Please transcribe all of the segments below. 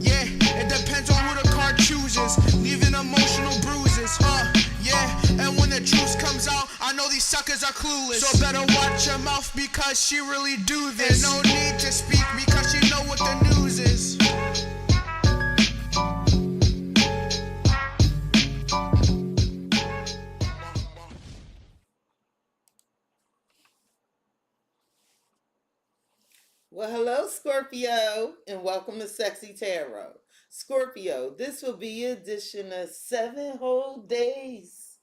Yeah, it depends on who the card chooses, leaving emotional bruises, yeah, and when the truth comes out, I know these suckers are clueless. So better watch your mouth because she really do this. And no need to speak because she know what the news is. Well, hello, Scorpio, and welcome to CexxiTarot. Scorpio, this will be your edition of 7 whole days.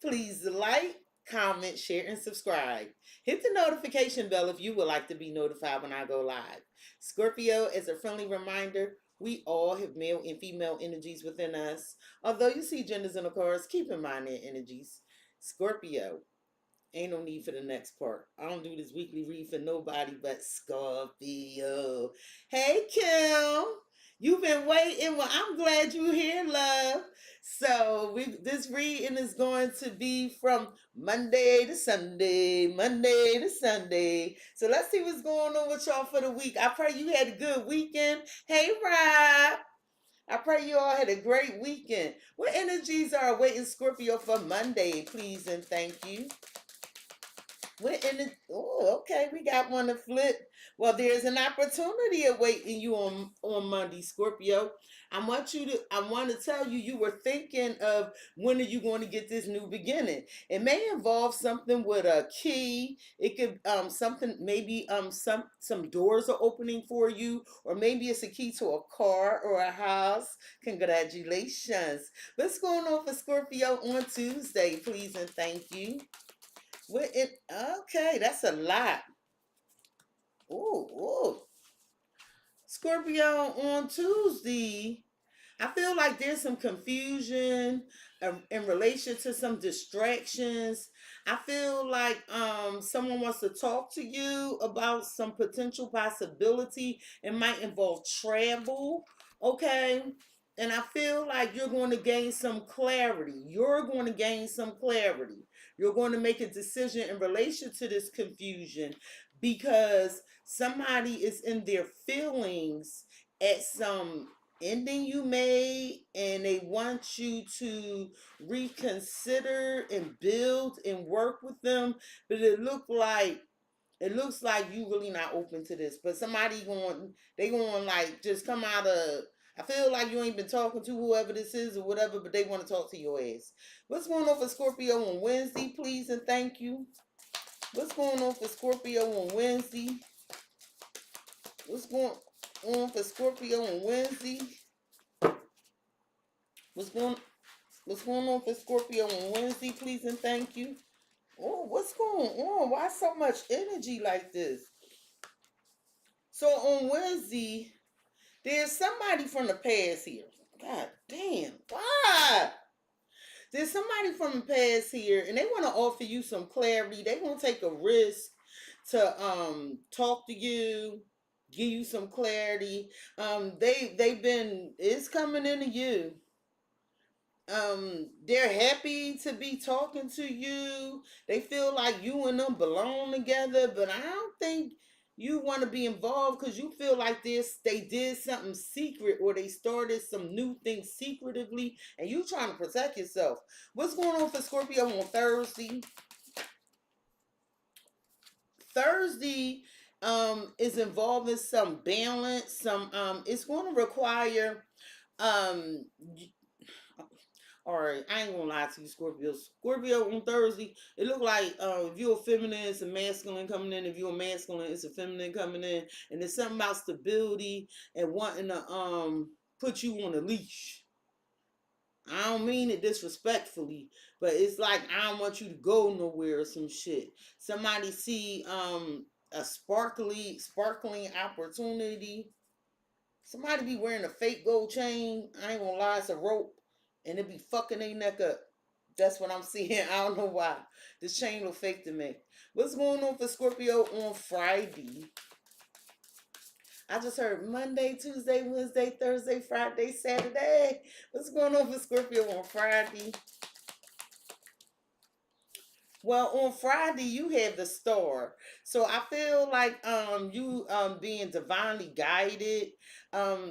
Please like, comment, share, and subscribe. Hit the notification bell if you would like to be notified when I go live. Scorpio, as a friendly reminder, we all have male and female energies within us. Although you see genders in the cards, keep in mind their energies. Scorpio, ain't no need for the next part. I don't do this weekly read for nobody but Scorpio. Hey, Kim. You've been waiting. Well, I'm glad you're here, love. So this reading is going to be from Monday to Sunday, Monday to Sunday. So let's see what's going on with y'all for the week. I pray you had a good weekend. Hey, Rob. I pray you all had a great weekend. What energies are awaiting Scorpio for Monday, please and thank you? Okay, we got one to flip. Well, there's an opportunity awaiting you on Monday, Scorpio. I want to tell you, you were thinking of when are you going to get this new beginning. It may involve something with a key. It could something, maybe some doors are opening for you, or maybe it's a key to a car or a house. Congratulations. What's going on for Scorpio on Tuesday, please and thank you? Okay, that's a lot. Ooh. Scorpio on Tuesday, I feel like there's some confusion in relation to some distractions. I feel like someone wants to talk to you about some potential possibility. It might involve travel, okay? And I feel like you're going to gain some clarity. You're going to make a decision in relation to this confusion because somebody is in their feelings at some ending you made and they want you to reconsider and build and work with them, but it looks like you really not open to this. But they going like just come out of, I feel like you ain't been talking to whoever this is or whatever, but they want to talk to your ass. What's going on for Scorpio on Wednesday, please and thank you? What's going on for Scorpio on Wednesday? What's going on for Scorpio on Wednesday? What's going on for Scorpio on Wednesday, please and thank you? Oh, what's going on? Why so much energy like this? So on Wednesday, there's somebody from the past here. God damn. Why? There's somebody from the past here and they want to offer you some clarity. They want to take a risk to talk to you, give you some clarity. They've been, it's coming into you. They're happy to be talking to you. They feel like you and them belong together, but I don't think you want to be involved because you feel like they did something secret or they started some new things secretively and you trying to protect yourself. What's going on for Scorpio on Thursday? Thursday is involving some balance, it's going to require um all right, I ain't gonna lie to you, Scorpio. Scorpio on Thursday, it look like if you're a feminine, it's a masculine coming in. If you're a masculine, it's a feminine coming in. And there's something about stability and wanting to put you on a leash. I don't mean it disrespectfully, but it's like I don't want you to go nowhere or some shit. Somebody see a sparkling opportunity. Somebody be wearing a fake gold chain. I ain't gonna lie, it's a rope. And it be fucking their neck up. That's what I'm seeing. I don't know why. This chain look fake to me. What's going on for Scorpio on Friday? I just heard Monday, Tuesday, Wednesday, Thursday, Friday, Saturday. What's going on for Scorpio on Friday? Well, on Friday you have the star. So I feel like you being divinely guided.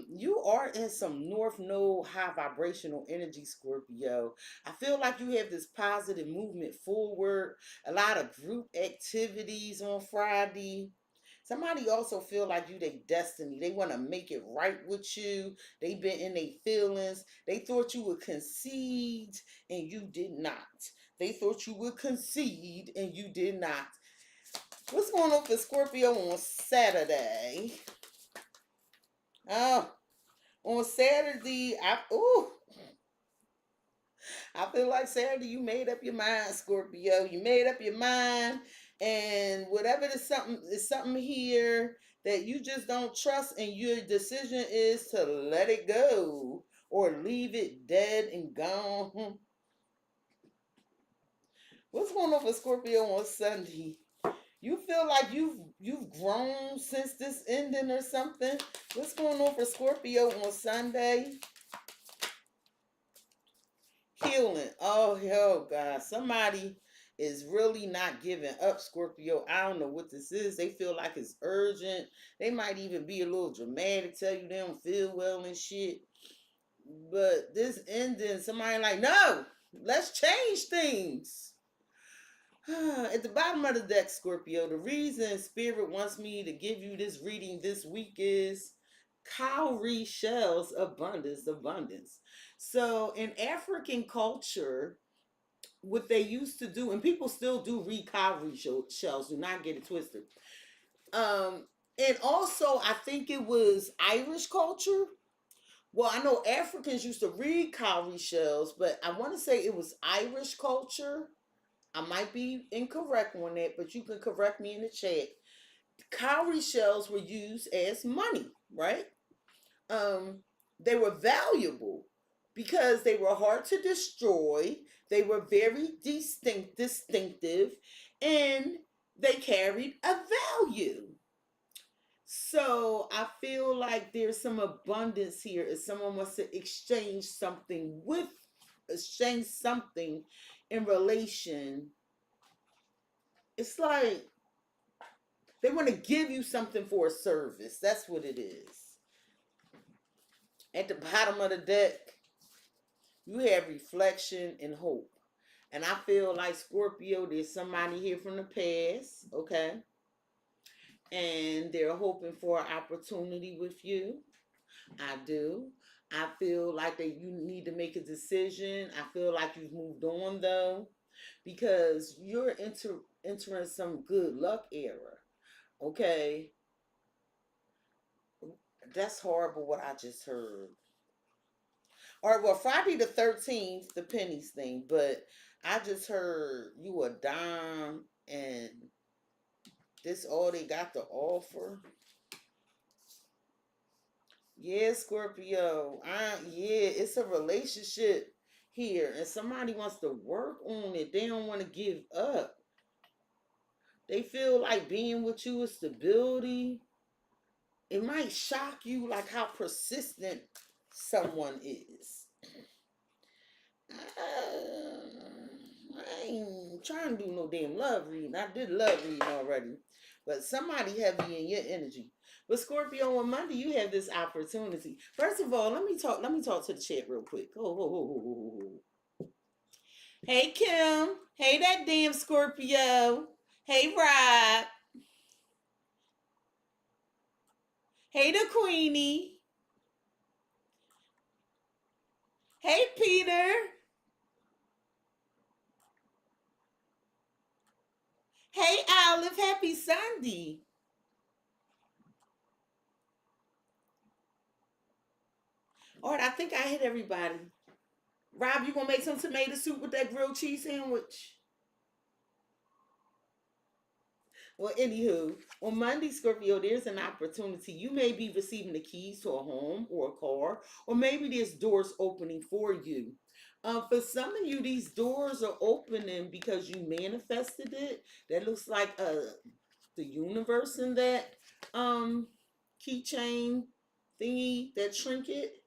You are in some North Node high vibrational energy, Scorpio. I feel like you have this positive movement forward, a lot of group activities on Friday. Somebody also feel like you they destiny. They want to make it right with you. They been in their feelings. They thought you would concede and you did not. They thought you would concede and you did not. What's going on for Scorpio on Saturday? Oh, on Saturday, I feel like Saturday you made up your mind, Scorpio. You made up your mind, and whatever is something here that you just don't trust, and your decision is to let it go or leave it dead and gone. What's going on for Scorpio on Sunday? You feel like you've grown since this ending or something? What's going on for Scorpio on Sunday? Healing. Oh, hell, God. Somebody is really not giving up, Scorpio. I don't know what this is. They feel like it's urgent. They might even be a little dramatic, tell you they don't feel well and shit. But this ending, somebody like, no, let's change things. At the bottom of the deck, Scorpio, the reason Spirit wants me to give you this reading this week is cowrie shells, abundance, abundance. So in African culture, what they used to do, and people still do read cowrie shells, do not get it twisted. And also, I think it was Irish culture. Well, I know Africans used to read cowrie shells, but I want to say it was Irish culture. I might be incorrect on that, but you can correct me in the chat. Cowrie shells were used as money, right? They were valuable because they were hard to destroy. They were very distinctive, and they carried a value. So I feel like there's some abundance here if someone wants to exchange something in relation. It's like they want to give you something for a service. That's what it is. At the bottom of the deck, you have reflection and hope. And I feel like Scorpio, there's somebody here from the past, okay? And they're hoping for an opportunity with you. I do. I feel like that you need to make a decision. I feel like you've moved on though, because you're entering some good luck era. Okay. That's horrible what I just heard. All right, well, Friday the 13th, the pennies thing, but I just heard you a dime and this all they got to offer. Yeah, Scorpio. Yeah, it's a relationship here, and somebody wants to work on it. They don't want to give up. They feel like being with you is stability. It might shock you like how persistent someone is. I ain't trying to do no damn love reading. I did love reading already. But somebody heavy in your energy. But Scorpio, on Monday, you have this opportunity. First of all, let me talk to the chat real quick. Hey Kim. Hey that damn Scorpio. Hey Rob. Hey the Queenie. Hey Peter. Hey Olive. Happy Sunday. All right, I think I hit everybody. Rob, you gonna make some tomato soup with that grilled cheese sandwich? Well, anywho, on Monday, Scorpio, there's an opportunity. You may be receiving the keys to a home or a car, or maybe there's doors opening for you. For some of you, these doors are opening because you manifested it. That looks like the universe in that keychain thingy, that trinket.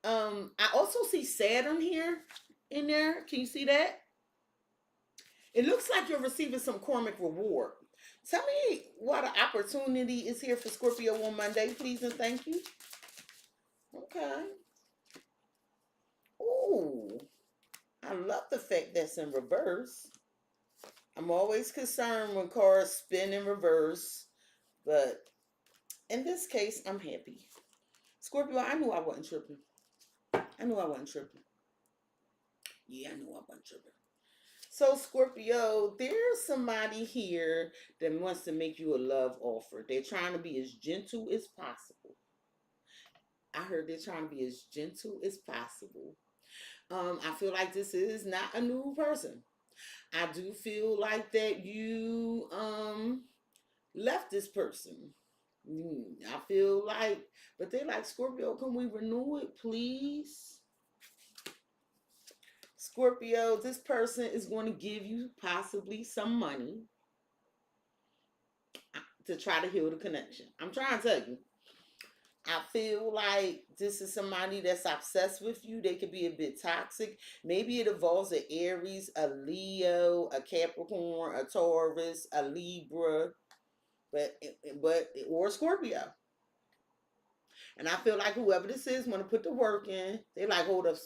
I also see Saturn here in there. Can you see that? It looks like you're receiving some karmic reward. Tell me what an opportunity is here for Scorpio on Monday, please and thank you. Okay. Ooh, I love the fact that's in reverse. I'm always concerned when cars spin in reverse, but in this case, I'm happy. Scorpio, I knew I wasn't tripping. I knew I wasn't tripping. Yeah, I knew I wasn't tripping. So, Scorpio, there's somebody here that wants to make you a love offer. They're trying to be as gentle as possible. I heard they're trying to be as gentle as possible. I feel like this is not a new person. I do feel like that you left this person. I feel like, but they like, Scorpio, can we renew it, please? Scorpio, this person is going to give you possibly some money to try to heal the connection. I'm trying to tell you. I feel like this is somebody that's obsessed with you. They could be a bit toxic. Maybe it involves an Aries, a Leo, a Capricorn, a Taurus, a Libra, but or a Scorpio. And I feel like whoever this is want to put the work in. They like, hold up,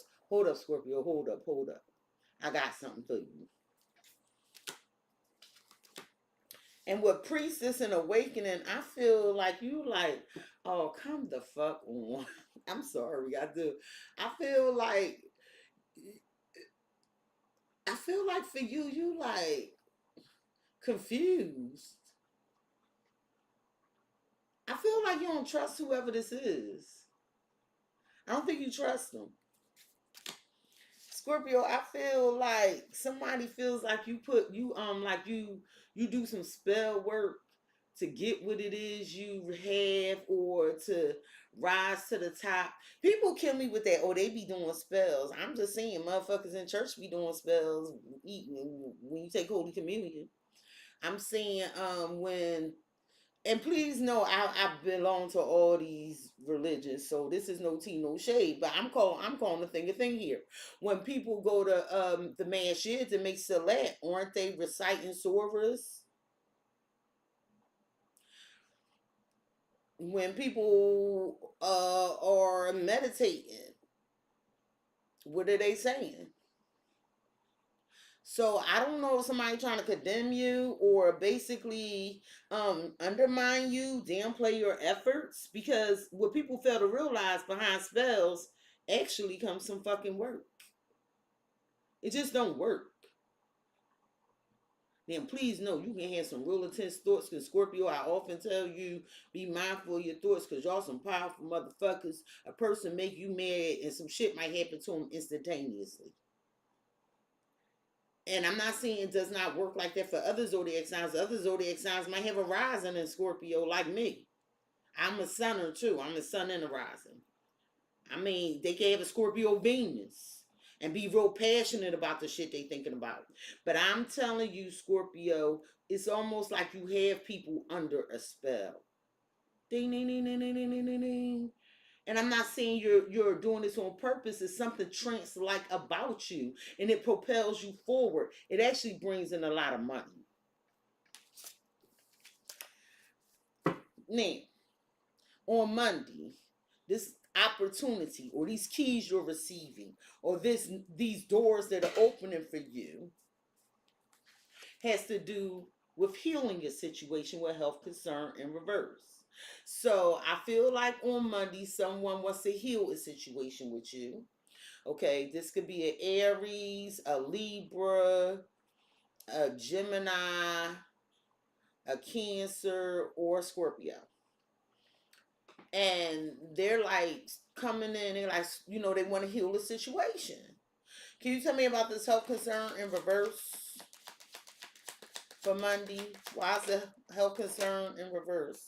Scorpio, hold up. I got something for you. And with Priestess and Awakening, I feel like you like, oh, come the fuck on. I'm sorry, I do. I feel like for you like confused. I feel like you don't trust whoever this is. I don't think you trust them. Scorpio, I feel like somebody feels like you do some spell work to get what it is you have or to rise to the top. People kill me with that. Oh, they be doing spells. I'm just saying, motherfuckers in church be doing spells eating when you take Holy Communion. I'm saying when, and please know I belong to all these religions, so this is no tea, no shade. But I'm calling the thing a thing here. When people go to the masjid to make salat, aren't they reciting surahs? When people are meditating, what are they saying? So I don't know if somebody trying to condemn you or basically undermine you, downplay your efforts, because what people fail to realize behind spells actually comes some fucking work. It just don't work. Then please know you can have some real intense thoughts, because Scorpio, I often tell you, be mindful of your thoughts, because y'all some powerful motherfuckers. A person make you mad and some shit might happen to them instantaneously. And I'm not saying it does not work like that for other zodiac signs. Other zodiac signs might have a rising in Scorpio like me. I'm a sunner too. I'm a sun and a rising. I mean, they can have a Scorpio Venus and be real passionate about the shit they thinking about. But I'm telling you, Scorpio, it's almost like you have people under a spell. Ding, ding, ding, ding, ding, ding, ding, ding. And I'm not saying you're doing this on purpose. It's something trance-like about you, and it propels you forward. It actually brings in a lot of money. Now, on Monday, this opportunity or these keys you're receiving or these doors that are opening for you has to do with healing your situation with health concern in reverse. So I feel like on Monday, someone wants to heal a situation with you. Okay, this could be an Aries, a Libra, a Gemini, a Cancer, or a Scorpio. And they're like coming in, they're like, they want to heal the situation. Can you tell me about this health concern in reverse for Monday? Why is the health concern in reverse?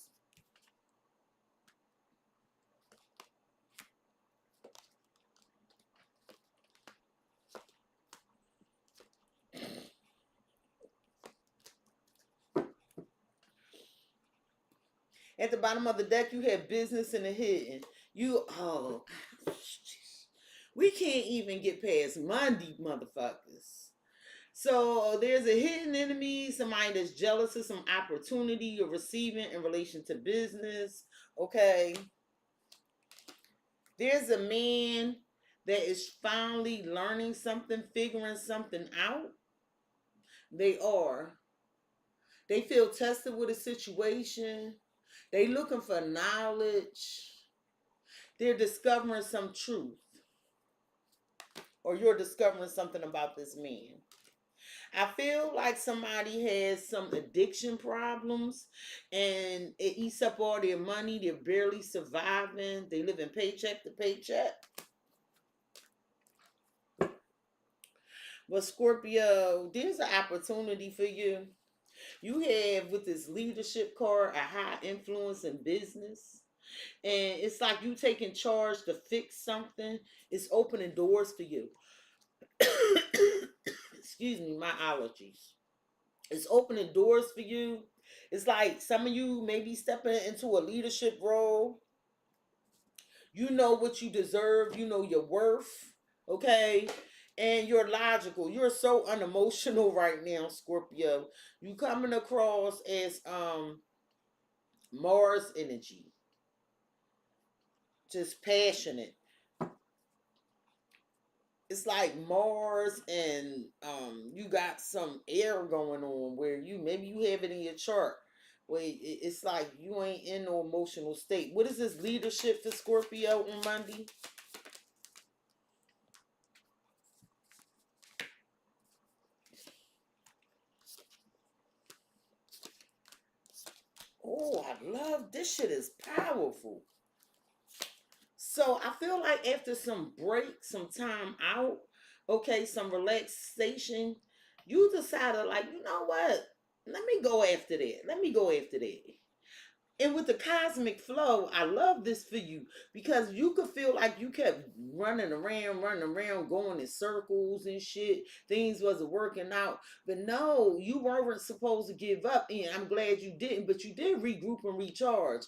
At the bottom of the deck, you have business in the hidden. We can't even get past Monday, motherfuckers. So there's a hidden enemy, somebody that's jealous of some opportunity you're receiving in relation to business. Okay. There's a man that is finally learning something, figuring something out. They are. They feel tested with a situation. They looking for knowledge. They're discovering some truth. Or you're discovering something about this man. I feel like somebody has some addiction problems and it eats up all their money. They're barely surviving. They live in paycheck to paycheck. But Scorpio, there's an opportunity for you. You have with this leadership card a high influence in business. And it's like you taking charge to fix something. It's opening doors for you. Excuse me, my allergies. It's opening doors for you. It's like some of you may be stepping into a leadership role. You know what you deserve. You know your worth. Okay? And you're logical. You're so unemotional right now, Scorpio. You coming across as Mars energy. Just passionate. It's like Mars and you got some air going on where you maybe you have it in your chart where it's like you ain't in no emotional state. What is this leadership for Scorpio on Monday? Oh, I love this shit is powerful. So I feel like after some break, some time out, okay, some relaxation, you decided like, you know what? Let me go after that. Let me go after that. And with the cosmic flow, I love this for you because you could feel like you kept running around, going in circles and shit. Things wasn't working out. But no, you weren't supposed to give up. And I'm glad you didn't, but you did regroup and recharge.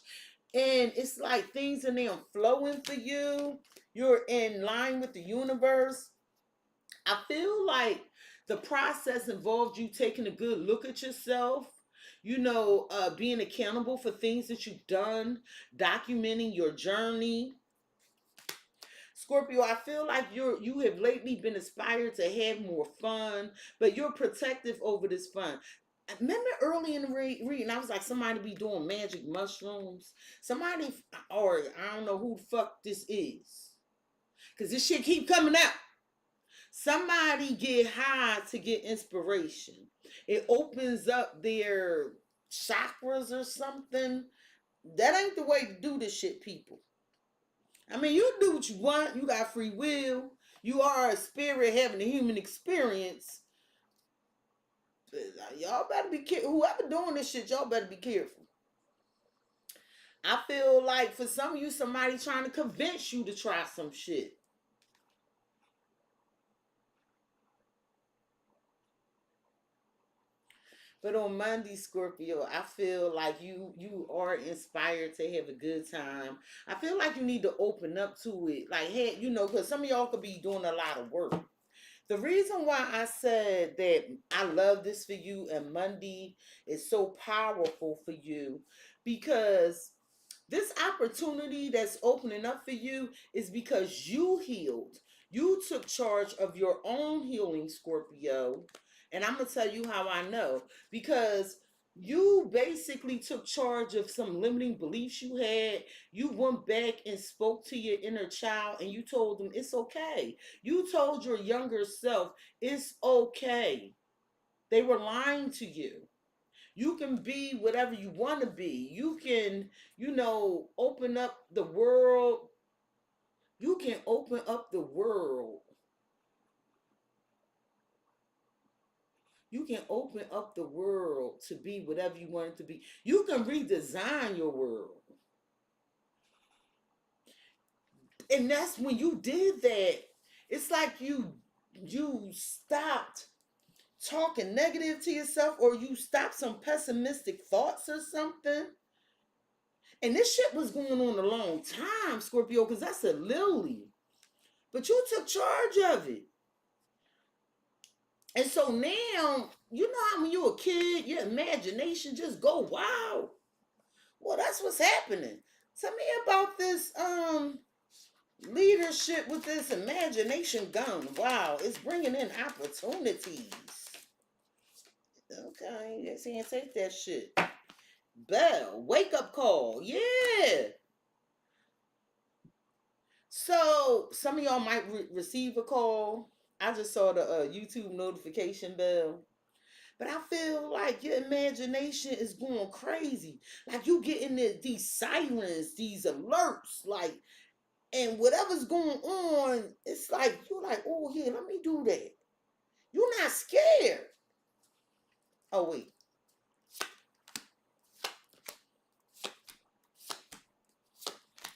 And it's like things are now flowing for you. You're in line with the universe. I feel like the process involved you taking a good look at yourself, being accountable for things that you've done, documenting your journey. Scorpio, I feel like you have lately been inspired to have more fun, but you're protective over this fun. Remember early in the reading, I was like, somebody be doing magic mushrooms. Somebody, or I don't know who the fuck this is. Because this shit keep coming out. Somebody get high to get inspiration. It opens up their chakras or something. That ain't the way to do this shit, people. I mean, you do what you want. You got free will. You are a spirit having a human experience. Y'all better be careful. Whoever doing this shit, y'all better be careful. I feel like for some of you, somebody trying to convince you to try some shit. But on Monday, Scorpio, I feel like you are inspired to have a good time. I feel like you need to open up to it. Like, hey, because some of y'all could be doing a lot of work. The reason why I said that I love this for you and Monday is so powerful for you because this opportunity that's opening up for you is because you healed. You took charge of your own healing, Scorpio. And I'm going to tell you how I know. Because you basically took charge of some limiting beliefs you had. You went back and spoke to your inner child and you told them it's okay. You told your younger self it's okay. They were lying to you. You can be whatever you want to be. You can, open up the world. You can open up the world. You can open up the world to be whatever you want it to be. You can redesign your world. And that's when you did that. It's like you stopped talking negative to yourself or you stopped some pessimistic thoughts or something. And this shit was going on a long time, Scorpio, because that's a lily. But you took charge of it. And so now, you know how when you're a kid, your imagination just go wild. Well, that's what's happening. Tell me about this leadership with this imagination gone. Wow, it's bringing in opportunities. Okay, yes, he ain't take that shit. Bell, wake up call. Yeah. So some of y'all might receive a call. I just saw the YouTube notification bell. But I feel like your imagination is going crazy. Like you getting these sirens, these alerts, like, and whatever's going on, it's like you're like, oh yeah, let me do that. You're not scared. Oh wait.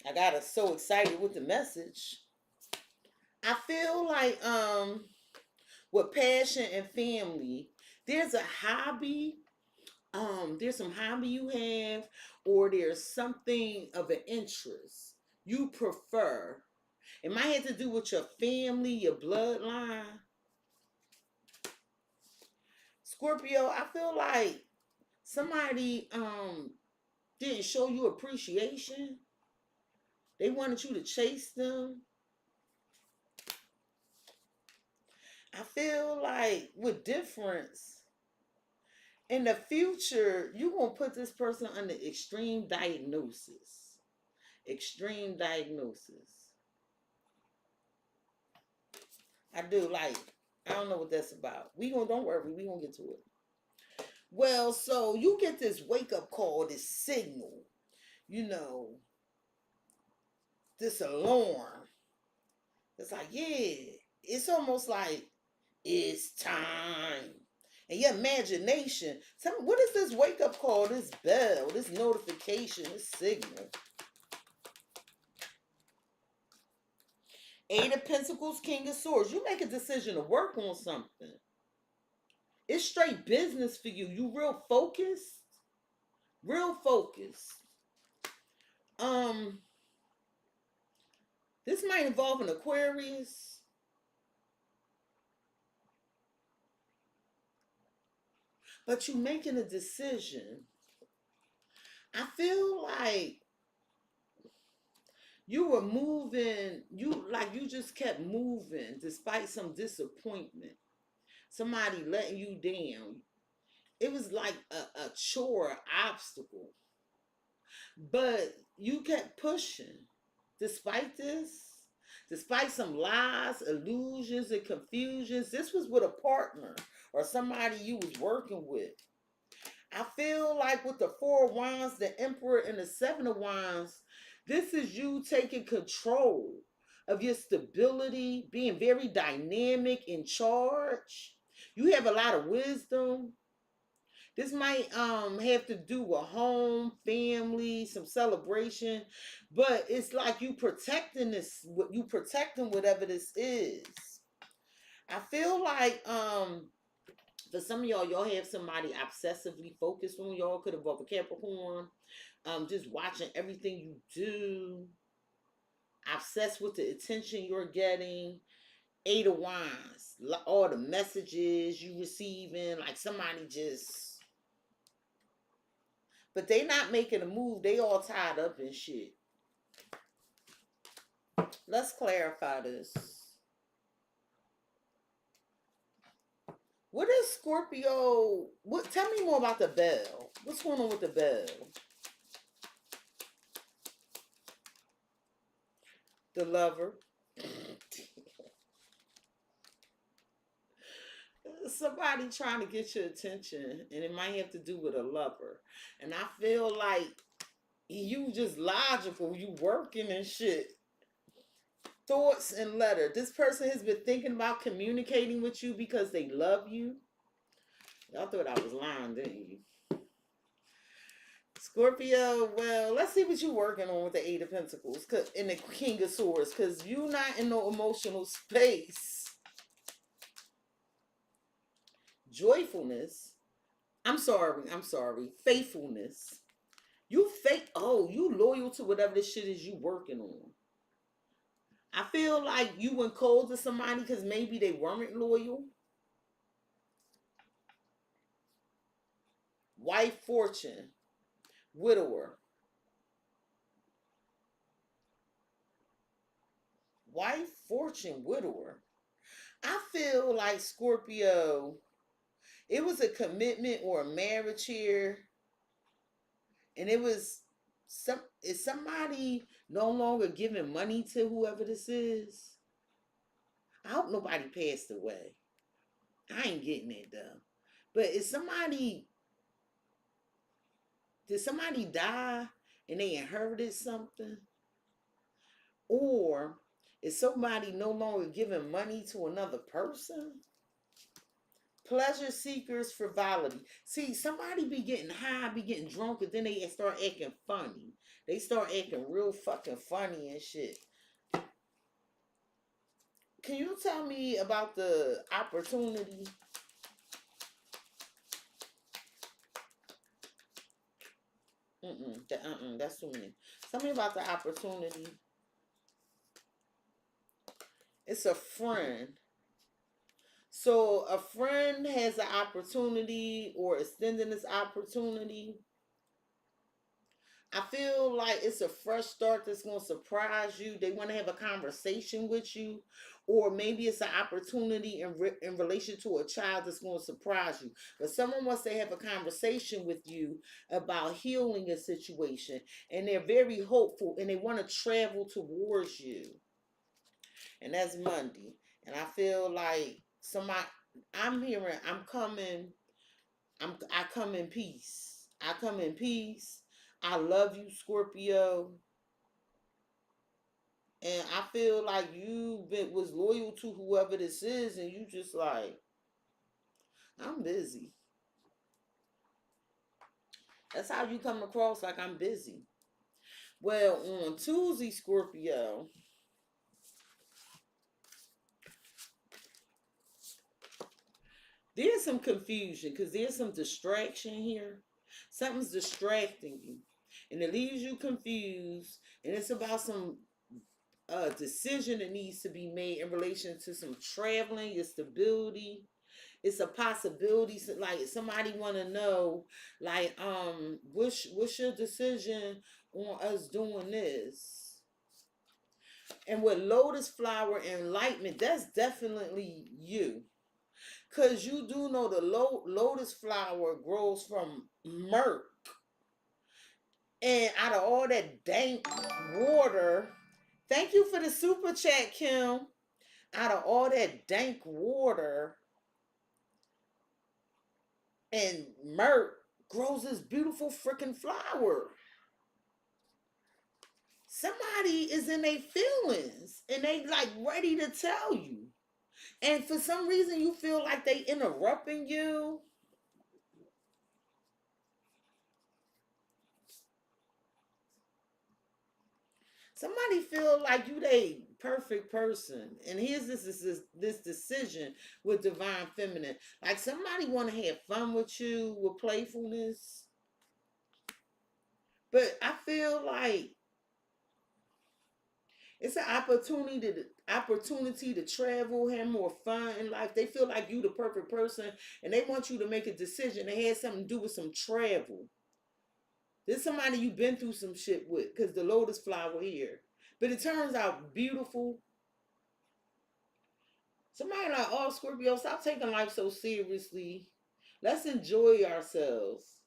I got us so excited with the message. I feel like with passion and family, there's a hobby, there's some hobby you have, or there's something of an interest you prefer. It might have to do with your family, your bloodline. Scorpio, I feel like somebody didn't show you appreciation. They wanted you to chase them. I feel like with difference, in the future, you're going to put this person under extreme diagnosis. Extreme diagnosis. I do, like, I don't know what that's about. Don't worry, we gonna get to it. Well, so you get this wake up call, this signal, you know, this alarm. It's like, yeah, it's almost like it's time. And your imagination, tell me, what is this wake up call, this bell, this notification, this signal? Eight of Pentacles, King of Swords. You make a decision to work on something. It's straight business for you. You real focused. Real focused. This might involve an Aquarius. But you making a decision. I feel like you were moving, you just kept moving despite some disappointment. Somebody letting you down. It was like a chore, obstacle. But you kept pushing. Despite this, despite some lies, illusions, and confusions, this was with a partner or somebody you was working with. I feel like with the Four of Wands, the Emperor, and the Seven of Wands, this is you taking control of your stability, being very dynamic, in charge. You have a lot of wisdom. This might have to do with home, family, some celebration, but it's like you protecting this, you protecting whatever this is. I feel like for some of y'all have somebody obsessively focused on y'all. Could involve a Capricorn. Just watching everything you do. Obsessed with the attention you're getting. Eight of Wands. All the messages you receiving. Like somebody just... But they not making a move. They all tied up and shit. Let's clarify this. What is Scorpio? Tell me more about the bell. What's going on with the bell? The Lover. Somebody trying to get your attention, and it might have to do with a lover. And I feel like you just logical. You working and shit. Thoughts and letter. This person has been thinking about communicating with you because they love you. Y'all thought I was lying, didn't you? Scorpio, well, let's see what you're working on with the Eight of Pentacles and the King of Swords, because you're not in no emotional space. Joyfulness. I'm sorry. Faithfulness. You loyal to whatever this shit is you working on. I feel like you went cold to somebody because maybe they weren't loyal. wife fortune, widower. Wife fortune, widower. I feel like Scorpio, it was a commitment or a marriage here, and it was is somebody no longer giving money to whoever this is? I hope nobody passed away. I ain't getting it though. But did somebody die and they inherited something? Or is somebody no longer giving money to another person? Pleasure seekers, frivolity. See, somebody be getting high, be getting drunk, and then they start acting funny. They start acting real fucking funny and shit. Can you tell me about the opportunity? That's too many. Tell me about the opportunity. It's a friend. So a friend has an opportunity or extending this opportunity. I feel like it's a fresh start that's going to surprise you. They want to have a conversation with you. Or maybe it's an opportunity in relation to a child that's going to surprise you. But someone wants to have a conversation with you about healing a situation. And they're very hopeful and they want to travel towards you. And that's Monday. And I feel like I come in peace. I come in peace. I love you, Scorpio. And I feel like was loyal to whoever this is, and you just like, I'm busy. That's how you come across, like I'm busy. Well, on Tuesday, Scorpio, there's some confusion because there's some distraction here. Something's distracting you. And it leaves you confused. And it's about some decision that needs to be made in relation to some traveling, your stability. It's a possibility. Like somebody want to know, like, what's your decision on us doing this? And with lotus flower enlightenment, that's definitely you. Because you do know the lotus flower grows from myrrh. And out of all that dank water, thank you for the super chat, Kim. Out of all that dank water and myrrh grows this beautiful freaking flower. Somebody is in their feelings and they like ready to tell you. And for some reason you feel like they interrupting you. Somebody feel like you the perfect person. And here's this decision with divine feminine. Like somebody want to have fun with you with playfulness. But I feel like it's an opportunity to travel, have more fun in life. They feel like you the perfect person and they want you to make a decision that has something to do with some travel. There's somebody you've been through some shit with because the lotus flower here. But it turns out beautiful. Somebody like, oh, Scorpio, stop taking life so seriously. Let's enjoy ourselves.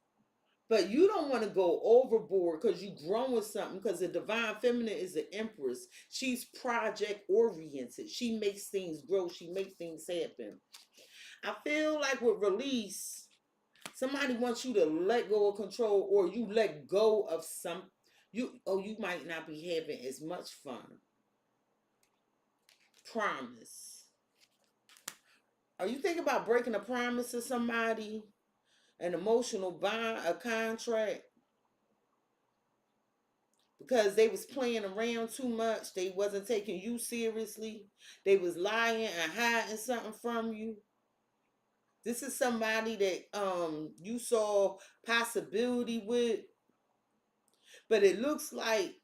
But you don't want to go overboard because you grown with something because the divine feminine is an empress. She's project oriented. She makes things grow. She makes things happen. I feel like with release, somebody wants you to let go of control or you let go of some. You might not be having as much fun. Promise. Are you thinking about breaking a promise to somebody? An emotional bond, a contract? Because they was playing around too much. They wasn't taking you seriously. They was lying and hiding something from you. This is somebody that you saw possibility with. But it looks like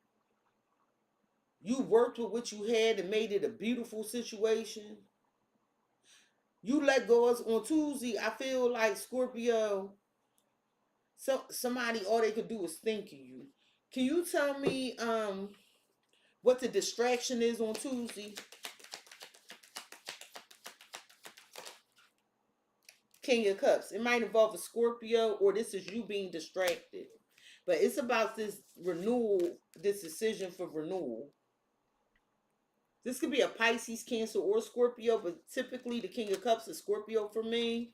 you worked with what you had and made it a beautiful situation. You let go on Tuesday. I feel like Scorpio, So somebody, all they could do is think of you. Can you tell me what the distraction is on Tuesday? King of Cups. It might involve a Scorpio, or this is you being distracted. But it's about this renewal, this decision for renewal. This could be a Pisces, Cancer, or Scorpio, but typically the King of Cups is Scorpio for me.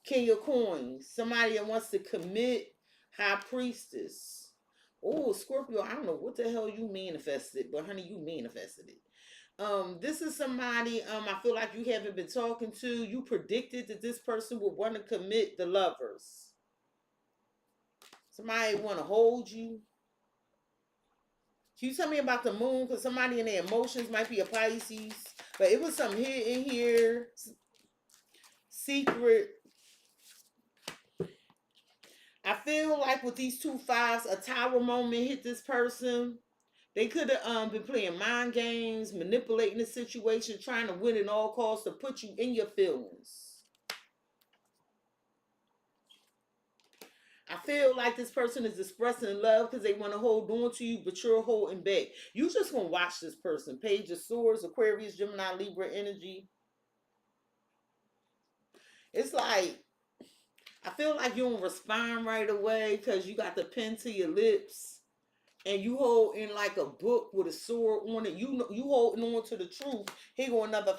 King of Coins. Somebody that wants to commit. High Priestess. Oh, Scorpio, I don't know what the hell you manifested, but honey, you manifested it. This is somebody I feel like you haven't been talking to. You predicted that this person would want to commit. The Lovers. Somebody want to hold you. Can you tell me about the moon? Because somebody in their emotions might be a Pisces. But it was something hidden here. Secret. I feel like with these 2 5s, a tower moment hit this person. They could have been playing mind games, manipulating the situation, trying to win at all costs to put you in your feelings. I feel like this person is expressing love because they want to hold on to you, but you're holding back. You just want to watch this person. Page of Swords, Aquarius, Gemini, Libra energy. It's like, I feel like you don't respond right away because you got the pen to your lips and you hold in like a book with a sword on it. You holding on to the truth. Here go another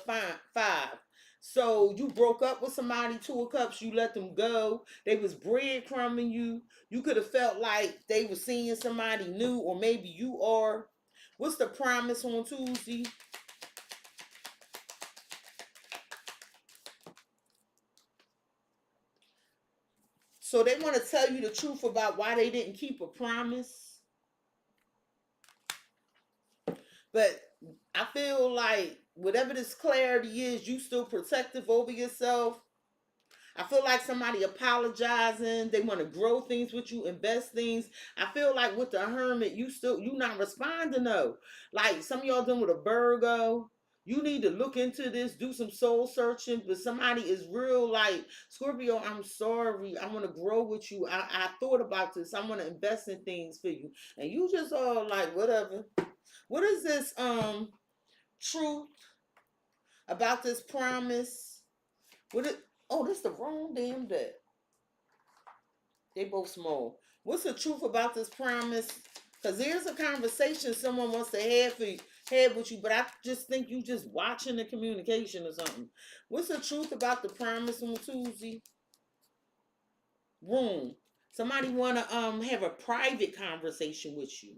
5. So you broke up with somebody, 2 of Cups, you let them go. They was breadcrumbing you. You could have felt like they were seeing somebody new, or maybe you are. What's the promise on Tuesday? So they want to tell you the truth about why they didn't keep a promise. But I feel like whatever this clarity is, you still protective over yourself. I feel like somebody apologizing. They want to grow things with you, invest things. I feel like with the Hermit, you not responding though. Like some of y'all dealing with a Virgo. You need to look into this, do some soul searching. But somebody is real like, Scorpio, I'm sorry. I want to grow with you. I thought about this. I want to invest in things for you. And you just all like, whatever. What is this truth about this promise? What it? Oh, this the wrong damn deck. They both small. What's the truth about this promise? Because there's a conversation someone wants to have with you, but I just think you just watching the communication or something. What's the truth about the promise on Tuesday? Room. Somebody want to have a private conversation with you.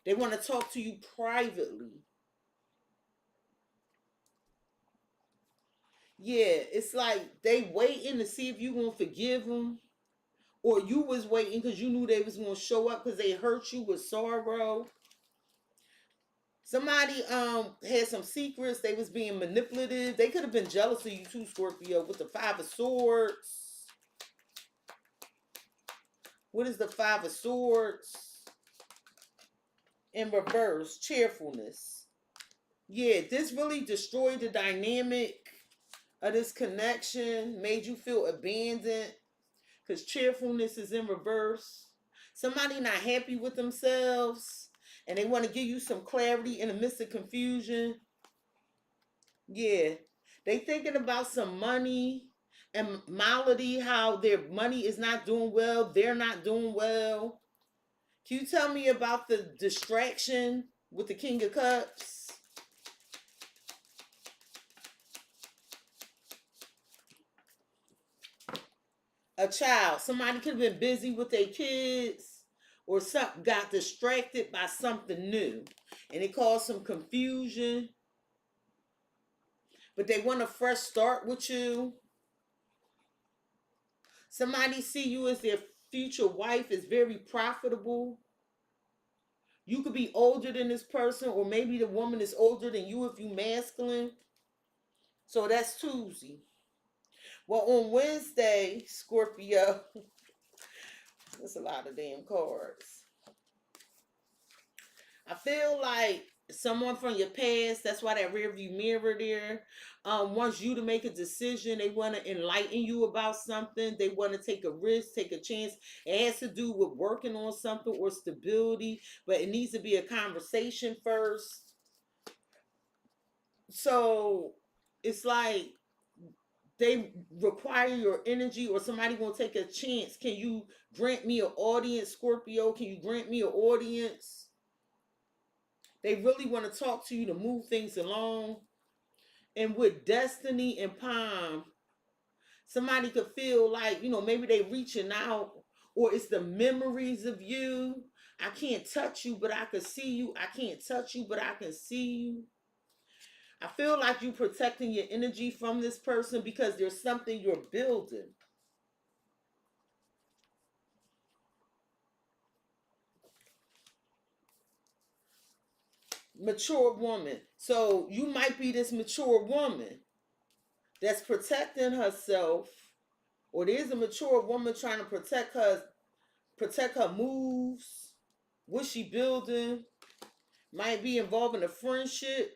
They want to talk to you privately. Yeah, it's like they waiting to see if you gonna forgive them, or you was waiting because you knew they was gonna show up because they hurt you with sorrow. Somebody had some secrets. They was being manipulative. They could have been jealous of you too, Scorpio, with the 5 of Swords. What is the 5 of Swords? In reverse, cheerfulness. Yeah, this really destroyed the dynamic of this connection, made you feel abandoned because cheerfulness is in reverse. Somebody not happy with themselves and they want to give you some clarity in the midst of confusion. Yeah, they thinking about some money and malady, how their money is not doing well, they're not doing well. Can you tell me about the distraction with the King of Cups? A child. Somebody could have been busy with their kids or something, got distracted by something new. And it caused some confusion. But they want a fresh start with you. Somebody see you as their future wife, is very profitable. You could be older than this person, or maybe the woman is older than you if you masculine. So that's Tuesday. Well, on Wednesday, Scorpio, that's a lot of damn cards. I feel like someone from your past. That's why that rear view mirror there wants you to make a decision. They want to enlighten you about something. They want to take a risk, take a chance. It has to do with working on something or stability, but it needs to be a conversation first. So it's like they require your energy, or somebody gonna take a chance. Can you grant me an audience, Scorpio? Can you grant me an audience? They really want to talk to you to move things along. And with destiny and palm, somebody could feel like, maybe they reaching out, or it's the memories of you. I can't touch you, but I can see you. I can't touch you, but I can see you. I feel like you protecting your energy from this person because there's something you're building. Mature woman. So you might be this mature woman that's protecting herself, or there's a mature woman trying to protect her moves. What she building might be involving a friendship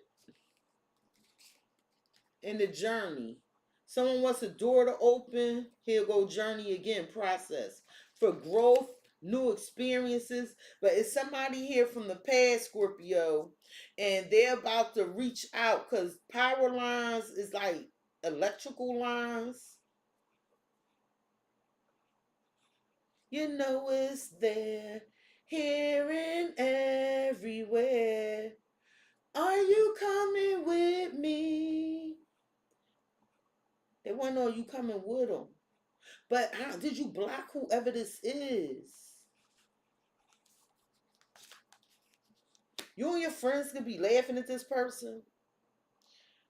in the journey. Someone wants a door to open. Here go journey again, process for growth, new experiences. But it's somebody here from the past, Scorpio, and they're about to reach out because power lines is like electrical lines. It's there, here and everywhere. Are you coming with me? They want to know, are you coming with them? But how did you block whoever this is? You and your friends could be laughing at this person.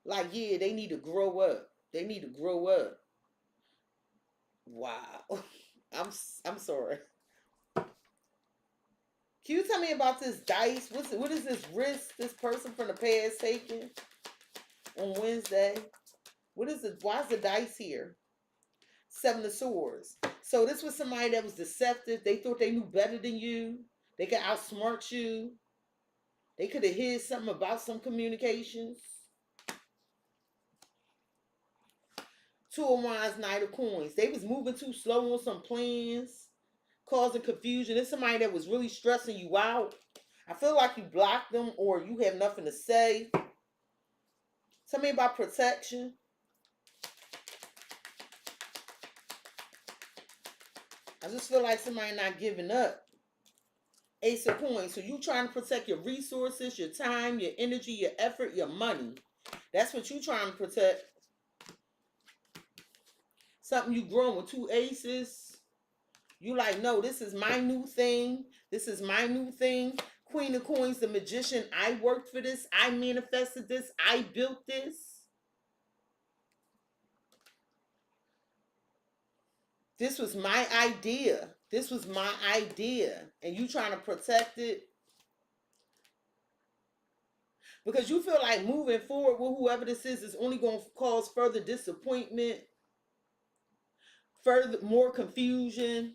Like, yeah, they need to grow up. They need to grow up. Wow. I'm sorry. Can you tell me about this dice? What is this risk this person from the past taking on Wednesday? What is it? Why is the dice here? Seven of Swords. So this was somebody that was deceptive. They thought they knew better than you. They could outsmart you. They could have hid something about some communications. Two of Wands, Knight of Coins. They was moving too slow on some plans, causing confusion. It's somebody that was really stressing you out. I feel like you blocked them or you have nothing to say. Tell me about protection. I just feel like somebody not giving up. Ace of Coins. So you trying to protect your resources, your time, your energy, your effort, your money. That's what you trying to protect. Something you growing with two aces. You like, no, this is my new thing. This is my new thing. Queen of Coins, the Magician. I worked for this. I manifested this. I built this. This was my idea. This was my idea. And you trying to protect it. Because you feel like moving forward with whoever this is only going to cause further disappointment. Further, more confusion.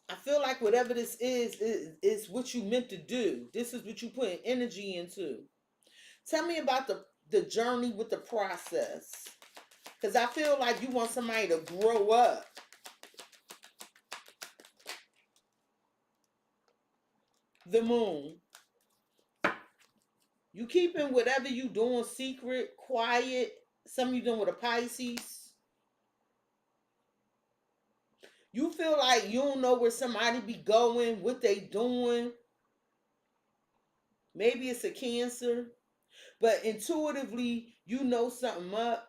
I feel like whatever this is what you meant to do. This is what you put energy into. Tell me about the journey with the process. Because I feel like you want somebody to grow up. The Moon. You keeping whatever you doing secret, quiet. Some of you doing with a Pisces. You feel like you don't know where somebody be going, what they doing. Maybe it's a Cancer. But intuitively, you know something up.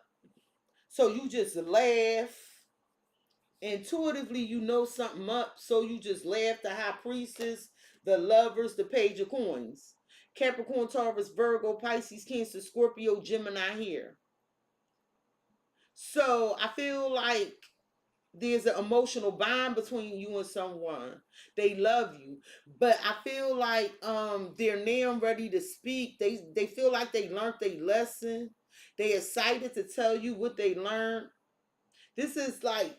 So you just laugh. Intuitively, you know something up. So you just laugh. The High Priestess, the Lovers, the Page of Coins. Capricorn, Taurus, Virgo, Pisces, Cancer, Scorpio, Gemini here. So I feel like there's an emotional bond between you and someone. They love you. But I feel like they're now ready to speak. They feel like they learned their lesson. They excited to tell you what they learned. This is like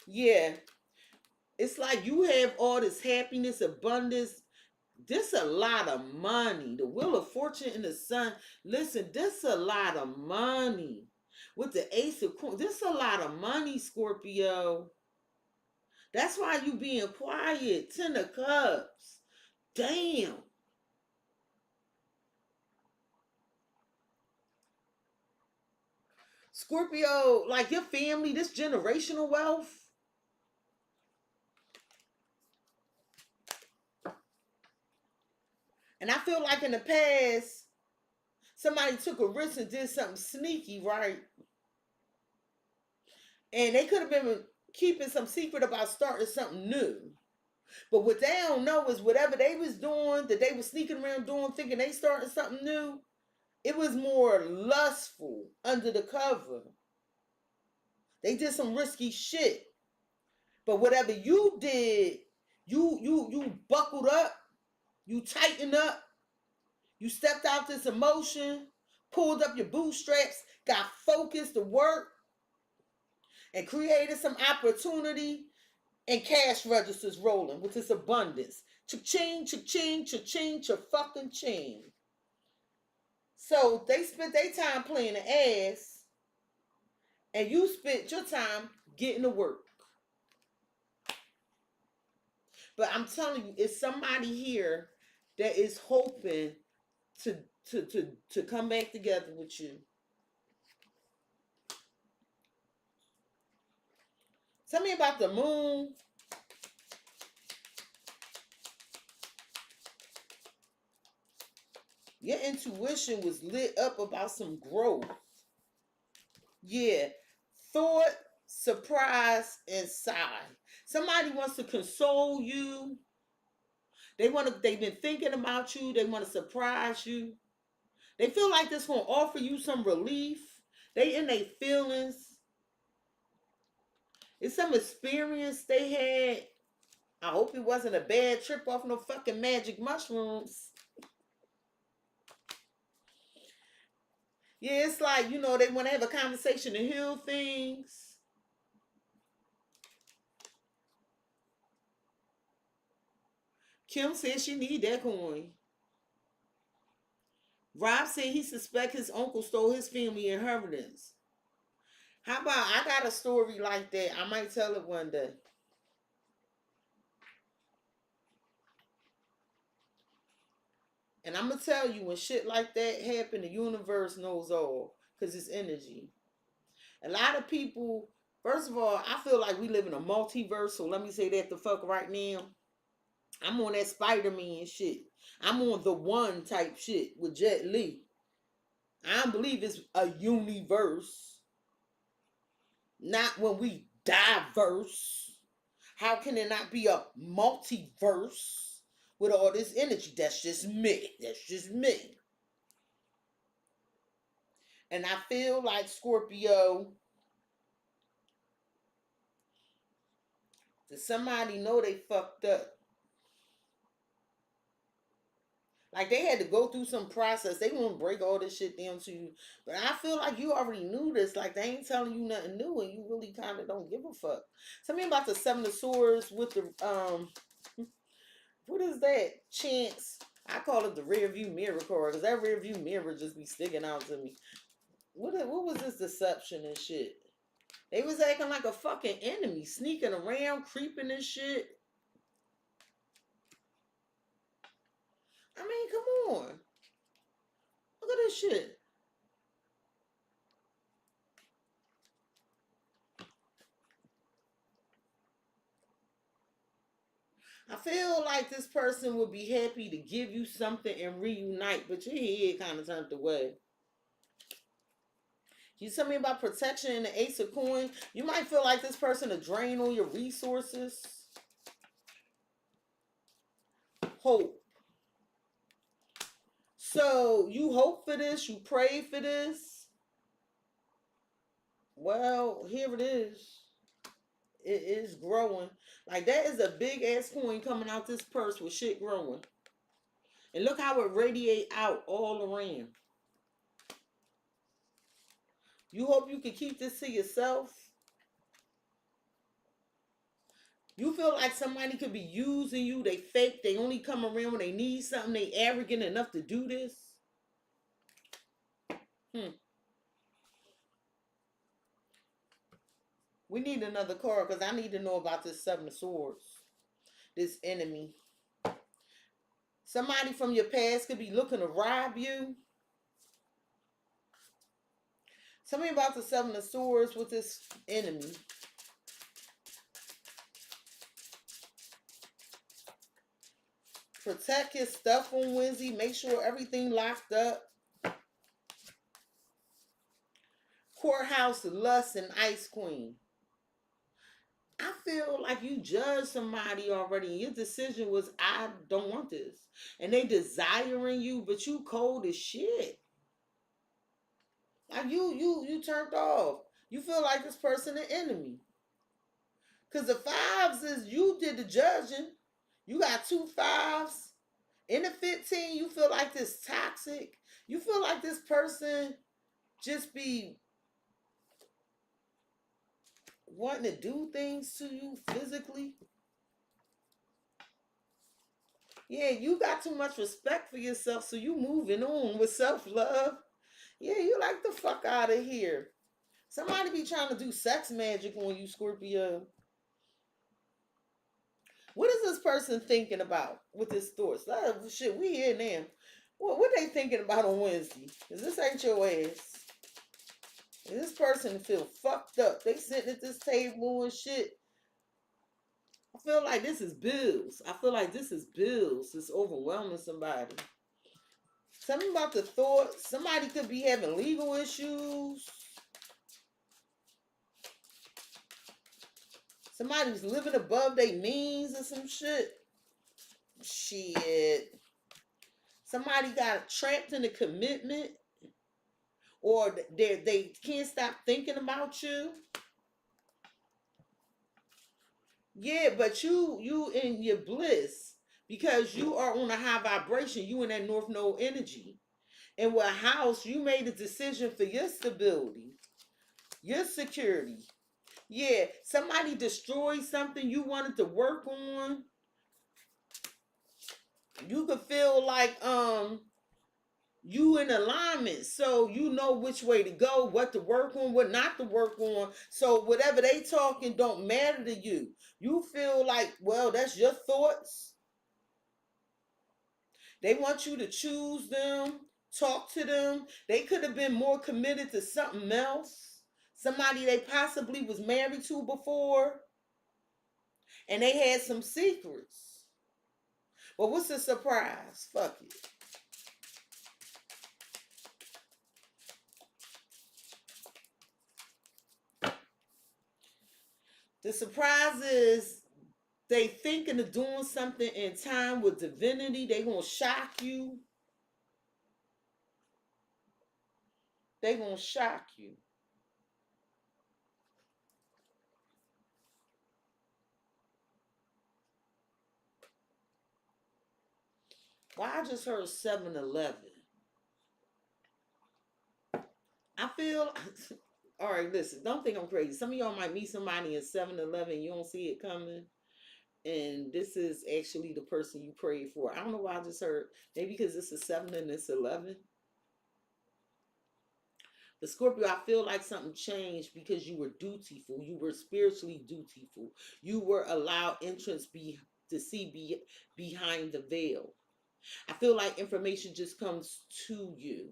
Yeah, it's like you have all this happiness, abundance. This a lot of money. The Wheel of Fortune in the Sun. Listen, this a lot of money. With the Ace of Coins, this a lot of money, Scorpio. That's why you being quiet. Ten of Cups. Damn. Scorpio, like your family, this generational wealth. And I feel like in the past, somebody took a risk and did something sneaky, right? And they could have been keeping some secret about starting something new. But what they don't know is whatever they was doing, that they was sneaking around doing, thinking they started something new, it was more lustful under the cover. They did some risky shit. But whatever you did, you buckled up, you tightened up, you stepped out this emotion, pulled up your bootstraps, got focused to work, and created some opportunity and cash registers rolling with this abundance. Cha-ching, cha-ching, cha-ching, cha-fucking ching. So they spent their time playing the ass, and you spent your time getting to work. But I'm telling you, it's somebody here that is hoping to to come back together with you. Tell me about the moon. Your intuition was lit up about some growth. Yeah. Thought, surprise, and sigh. Somebody wants to console you. They've been thinking about you. They want to surprise you. They feel like this gonna offer you some relief. They in their feelings. It's some experience they had. I hope it wasn't a bad trip off no fucking magic mushrooms. Yeah, it's like, they want to have a conversation to heal things. Kim said she need that coin. Rob said he suspects his uncle stole his family inheritance. How about I got a story like that? I might tell it one day. And I'm going to tell you, when shit like that happen, the universe knows all. Because it's energy. A lot of people, first of all, I feel like we live in a multiverse. So let me say that the fuck right now. I'm on that Spider-Man shit. I'm on the one type shit with Jet Li. I don't believe it's a universe. Not when we diverse. How can it not be a multiverse with all this energy? That's just me. That's just me. And I feel like Scorpio, does somebody know they fucked up? Like they had to go through some process. They won't break all this shit down to you. But I feel like you already knew this. Like they ain't telling you nothing new and you really kind of don't give a fuck. Tell me about the Seven of Swords with the what is that? Chance. I call it the rear view mirror card because that rear view mirror just be sticking out to me. What was this deception and shit? They was acting like a fucking enemy, sneaking around, creeping and shit. I mean, come on. Look at this shit. I feel like this person would be happy to give you something and reunite, but your head kind of turned away. You tell me about protection and the Ace of Coin. You might feel like this person to drain all your resources. Hope. So you hope for this, you pray for this. Well, here it is. It is growing. Like that is a big ass coin coming out this purse with shit growing. And look how it radiate out all around. You hope you can keep this to yourself. You feel like somebody could be using you. They fake. They only come around when they need something. They arrogant enough to do this. We need another card because I need to know about this Seven of Swords. This enemy. Somebody from your past could be looking to rob you. Tell me about the Seven of Swords with this enemy. Protect his stuff on Wednesday. Make sure everything locked up. Courthouse, Lust, and Ice Queen. I feel like you judged somebody already and your decision was, I don't want this. And they desiring you, but you cold as shit. Like you turned off. You feel like this person an enemy. Because the fives is you did the judging. You got 2 5s. In the 15, you feel like this toxic. You feel like this person just be wanting to do things to you physically. Yeah, you got too much respect for yourself, so you moving on with self-love. Yeah, you like the fuck out of here. Somebody be trying to do sex magic on you, Scorpio. What is this person thinking about with this thoughts? Shit, we here now. What they thinking about on Wednesday? Because this ain't your ass. And this person feel fucked up. They sitting at this table and shit. I feel like this is bills. I feel like this is bills. It's overwhelming somebody. Tell me about the thoughts. Somebody could be having legal issues. Somebody's living above their means or some shit. Shit. Somebody got trapped in a commitment. Or they can't stop thinking about you. Yeah, but you in your bliss. Because you are on a high vibration. You in that North Node energy. And with a house, you made a decision for your stability. Your security. Yeah, somebody destroyed something you wanted to work on. You could feel like you in alignment, so you know which way to go, what to work on, what not to work on. So whatever they talking don't matter to you. You feel like, well, that's your thoughts. They want you to choose them, talk to them. They could have been more committed to something else. Somebody they possibly was married to before. And they had some secrets. Well, what's the surprise? Fuck it. The surprise is they thinking of doing something in time with divinity. They gonna shock you. They gonna shock you. Well, I just heard 7-Eleven. I feel, all right, listen, don't think I'm crazy. Some of y'all might meet somebody in 7-Eleven, you don't see it coming. And this is actually the person you prayed for. I don't know why I just heard, maybe because it's a 7 and it's 11. But Scorpio, I feel like something changed because you were dutiful. You were spiritually dutiful. You were allowed entrance to see behind the veil. I feel like information just comes to you.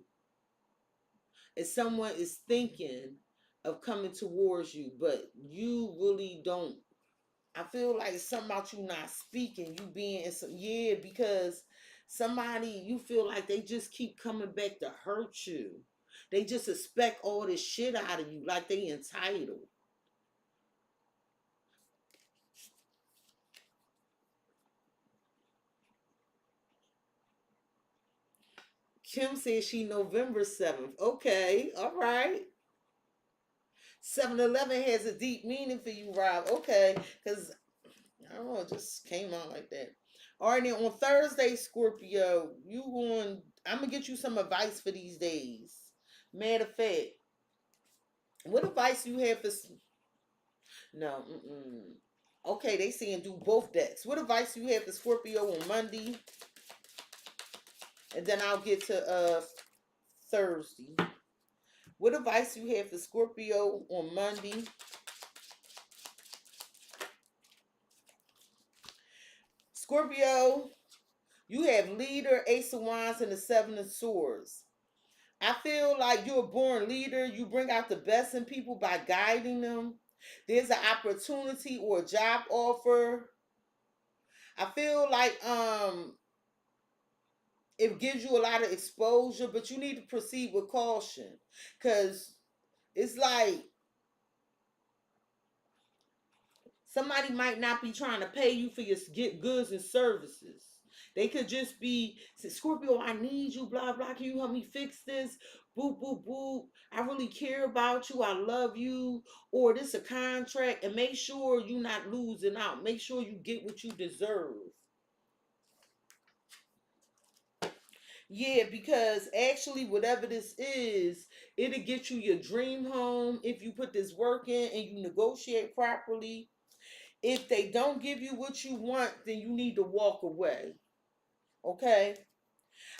If someone is thinking of coming towards you, but you really don't. I feel like something about you not speaking, you being in some, yeah, because somebody, you feel like they just keep coming back to hurt you. They just expect all this shit out of you, like they entitled. Kim says she November 7th. Okay, all right. 7-Eleven has a deep meaning for you, Rob. Okay, because I don't know, it just came out like that. All right, then on Thursday, Scorpio, I'm gonna get you some advice for these days. Matter of fact, what advice you have for? No, Okay, they saying do both decks. What advice you have for Scorpio on Monday? And then I'll get to Thursday. What advice you have for Scorpio on Monday? Scorpio, you have leader, Ace of Wands, and the Seven of Swords. I feel like you're a born leader. You bring out the best in people by guiding them. There's an opportunity or a job offer. I feel like it gives you a lot of exposure, but you need to proceed with caution, because it's like somebody might not be trying to pay you for your goods and services. They could just be, say, Scorpio, I need you, blah, blah. Can you help me fix this? Boop, boop, boop. I really care about you. I love you. Or this a contract. And make sure you're not losing out. Make sure you get what you deserve. Yeah, because actually, whatever this is, it'll get you your dream home if you put this work in and you negotiate properly. If they don't give you what you want, then you need to walk away. Okay?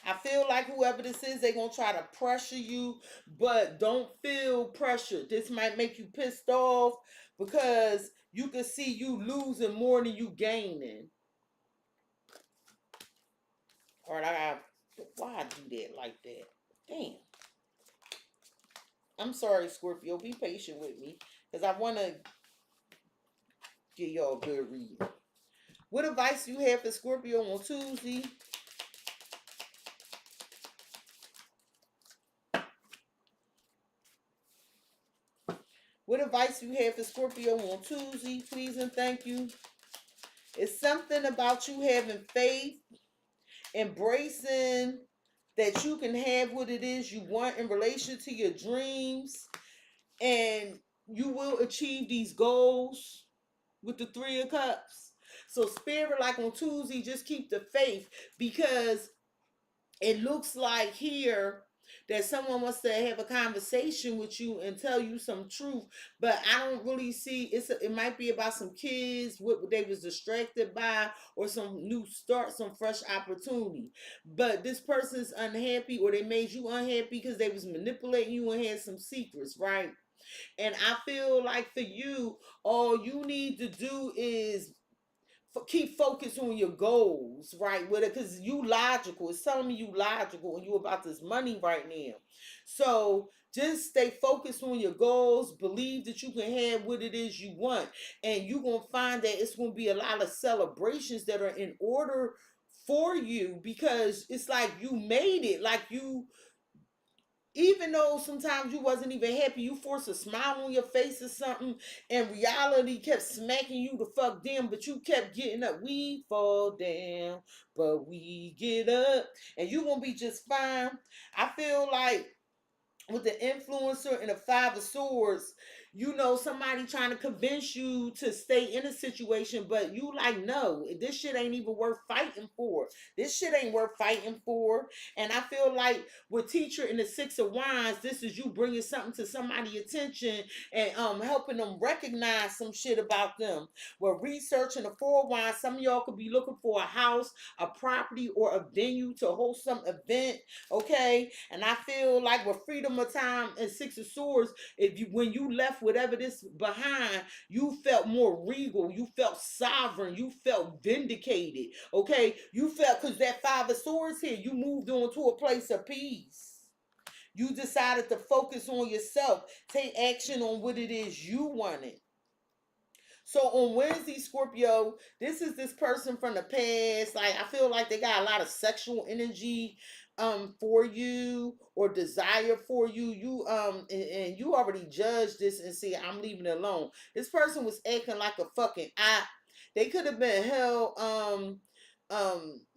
I feel like whoever this is, they're going to try to pressure you, but don't feel pressured. This might make you pissed off because you can see you losing more than you gaining. All right, why I do that like that? Damn. I'm sorry, Scorpio. Be patient with me because I want to give y'all a good reading. What advice you have for Scorpio on Tuesday? What advice you have for Scorpio on Tuesday? Please and thank you. It's something about you having faith, embracing that you can have what it is you want in relation to your dreams, and you will achieve these goals with the Three of Cups. So Spirit, like on Tuesday, just keep the faith, because it looks like here that someone wants to have a conversation with you and tell you some truth, but I don't really see it might be about some kids, what they was distracted by, or some new start, some fresh opportunity. But this person's unhappy, or they made you unhappy because they was manipulating you and had some secrets, right? And I feel like for you, all you need to do is keep focused on your goals, right? With it, because you logical. It's telling me you logical and you about this money right now. So just stay focused on your goals. Believe that you can have what it is you want, and you're gonna find that it's gonna be a lot of celebrations that are in order for you, because it's like you made it. Like you, even though sometimes you wasn't even happy, you forced a smile on your face or something, and reality kept smacking you the fuck down, but you kept getting up. We fall down, but we get up, and you gonna be just fine. I feel like with the influencer and the Five of Swords, you know, somebody trying to convince you to stay in a situation, but you like, no, this shit ain't even worth fighting for. This shit ain't worth fighting for. And I feel like with Teacher in the Six of Wands, this is you bringing something to somebody's attention and helping them recognize some shit about them. With researching the Four of Wands, some of y'all could be looking for a house, a property, or a venue to host some event, okay? And I feel like with Freedom of Time and Six of Swords, if you, when you left whatever this behind, you felt more regal, you felt sovereign, you felt vindicated, okay? You felt, because that Five of Swords here, you moved on to a place of peace. You decided to focus on yourself, take action on what it is you wanted. So on Wednesday, Scorpio, this is this person from the past. Like, I feel like they got a lot of sexual energy for you, or desire for you. You and you already judged this and see, I'm leaving it alone. This person was acting like a fucking op. They could have been held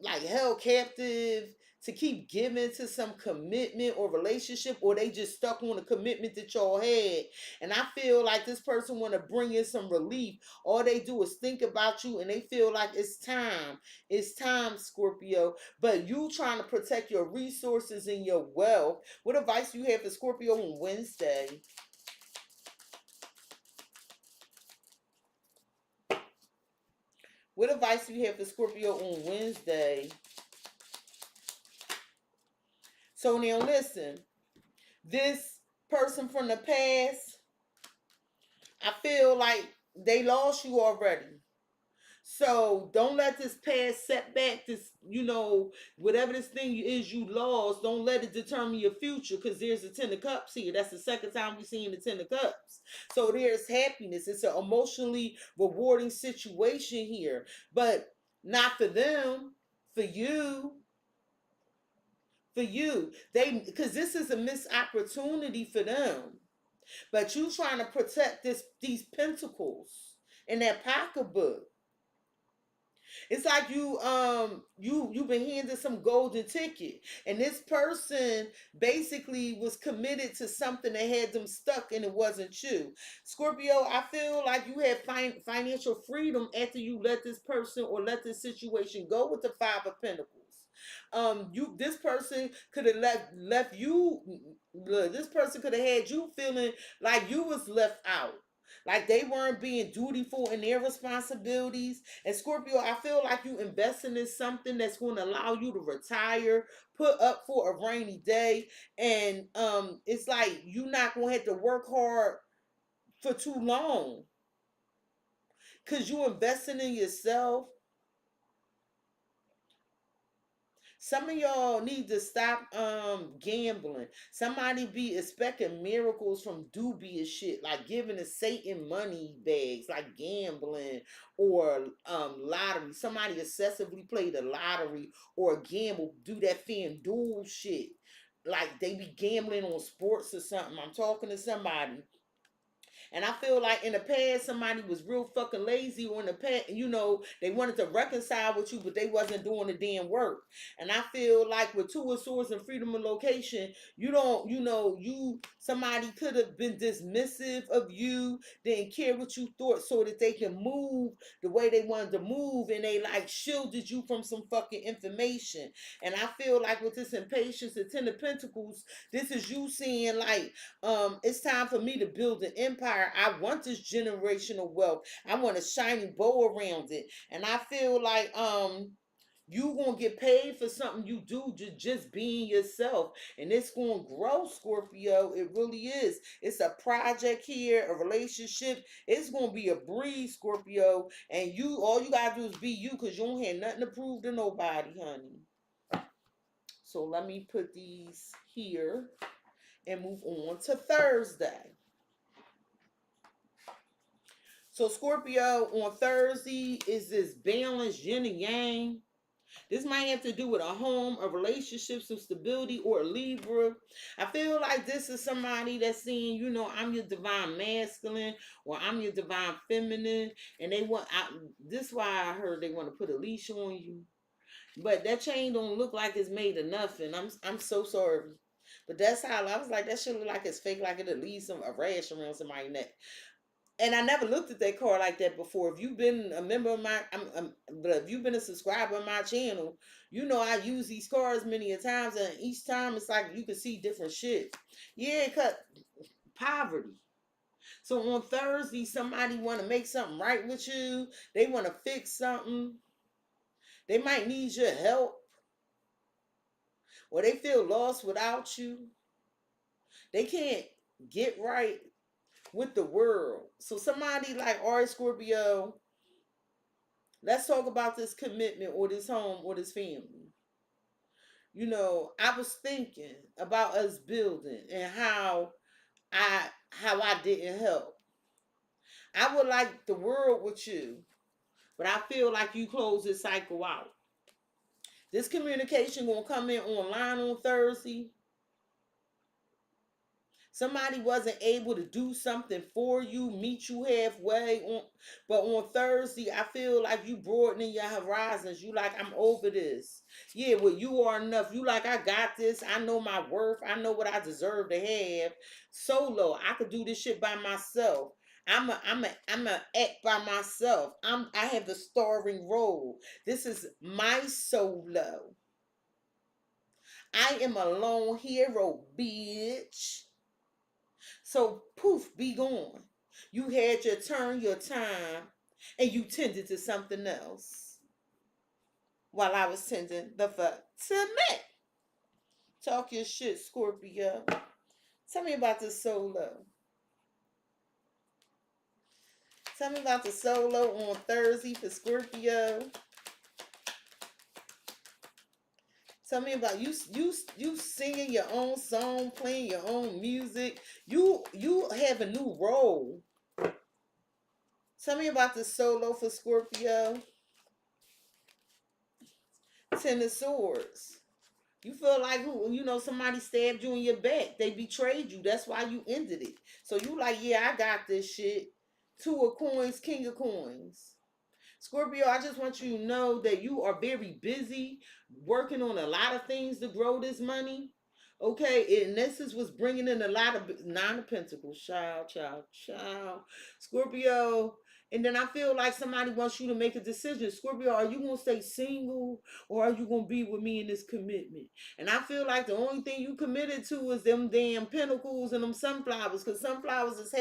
like held captive to keep giving to some commitment or relationship, or they just stuck on the commitment that y'all had. And I feel like this person want to bring in some relief. All they do is think about you, and they feel like it's time. It's time, Scorpio. But you trying to protect your resources and your wealth. What advice you have for Scorpio on Wednesday? What advice do you have for Scorpio on Wednesday? So now listen, this person from the past, I feel like they lost you already. So don't let this past setback, this, whatever this thing is you lost, don't let it determine your future, because there's a 10 of cups here. That's the second time we've seen the 10 of cups. So there's happiness. It's an emotionally rewarding situation here, but not for them, for you. For you, because this is a missed opportunity for them. But you trying to protect these pentacles in that pocketbook. It's like you've been handed some golden ticket, and this person basically was committed to something that had them stuck, and it wasn't you. Scorpio, I feel like you had financial freedom after you let this person or let this situation go with the Five of Pentacles. This person could have left you. This person could have had you feeling like you was left out, like they weren't being dutiful in their responsibilities. And Scorpio, I feel like you investing in something that's going to allow you to retire, put up for a rainy day, and it's like you're not going to have to work hard for too long, because you're investing in yourself. Some of y'all need to stop gambling. Somebody be expecting miracles from dubious shit, like giving the Satan money bags, like gambling or lottery. Somebody excessively play the lottery or gamble, do that FanDuel shit. Like they be gambling on sports or something. I'm talking to somebody. And I feel like in the past, somebody was real fucking lazy, or in the past, they wanted to reconcile with you, but they wasn't doing the damn work. And I feel like with Two of Swords and freedom of location, somebody could have been dismissive of you, didn't care what you thought, so that they can move the way they wanted to move, and they like shielded you from some fucking information. And I feel like with this impatience, the Ten of Pentacles, this is you saying like, it's time for me to build an empire. I want this generational wealth. I want a shiny bow around it. And I feel like you gonna get paid for something you do, just being yourself, and it's gonna grow, Scorpio. It really is. It's a project here, a relationship. It's gonna be a breeze, Scorpio, and all you gotta do is be you, because you don't have nothing to prove to nobody, honey. So let me put these here and move on to Thursday. So Scorpio, on Thursday is this balance, yin and yang. This might have to do with a home, a relationship, some stability, or a Libra. I feel like this is somebody that's saying, I'm your divine masculine, or I'm your divine feminine, and this is why I heard they want to put a leash on you. But that chain don't look like it's made of nothing. I'm so sorry. But that's how I was like, that shit look like it's fake, like it'll leave a rash around somebody's neck. And I never looked at that card like that before. If you've been a member of but if you've been a subscriber of my channel, I use these cards many a times, and each time it's like you can see different shit. Yeah, cut poverty. So on Thursday, somebody want to make something right with you. They want to fix something. They might need your help, or they feel lost without you. They can't get right with the world. So somebody like Scorpio, let's talk about this commitment or this home or this family. I was thinking about us building and how I didn't help. I would like the world with you, but I feel like you close this cycle out. This communication gonna come in online on Thursday. Somebody wasn't able to do something for you, meet you halfway. But on Thursday, I feel like you broadening your horizons. You like, I'm over this. Yeah, well, you are enough. You like, I got this. I know my worth. I know what I deserve to have. Solo, I could do this shit by myself. I'm a act by myself. I have the starring role. This is my solo. I am a lone hero, bitch. So poof, be gone. You had your turn, your time. and you tended to something else while I was tending the fuck to me. Talk your shit, Scorpio. Tell me about the solo. Tell me about the solo on Thursday for Scorpio. Tell me about you singing your own song, playing your own music. You have a new role. Tell me about the solo for Scorpio. Ten of Swords. You feel like somebody stabbed you in your back. They betrayed you. That's why you ended it. So you like, yeah, I got this shit. Two of Coins, King of Coins. Scorpio, I just want you to know that you are very busy working on a lot of things to grow this money. Okay, and this is what's bringing in a lot of Nine of Pentacles. Child. Scorpio, and then I feel like somebody wants you to make a decision. Scorpio, are you going to stay single or are you going to be with me in this commitment? And I feel like the only thing you committed to is them damn pentacles and them sunflowers, because sunflowers is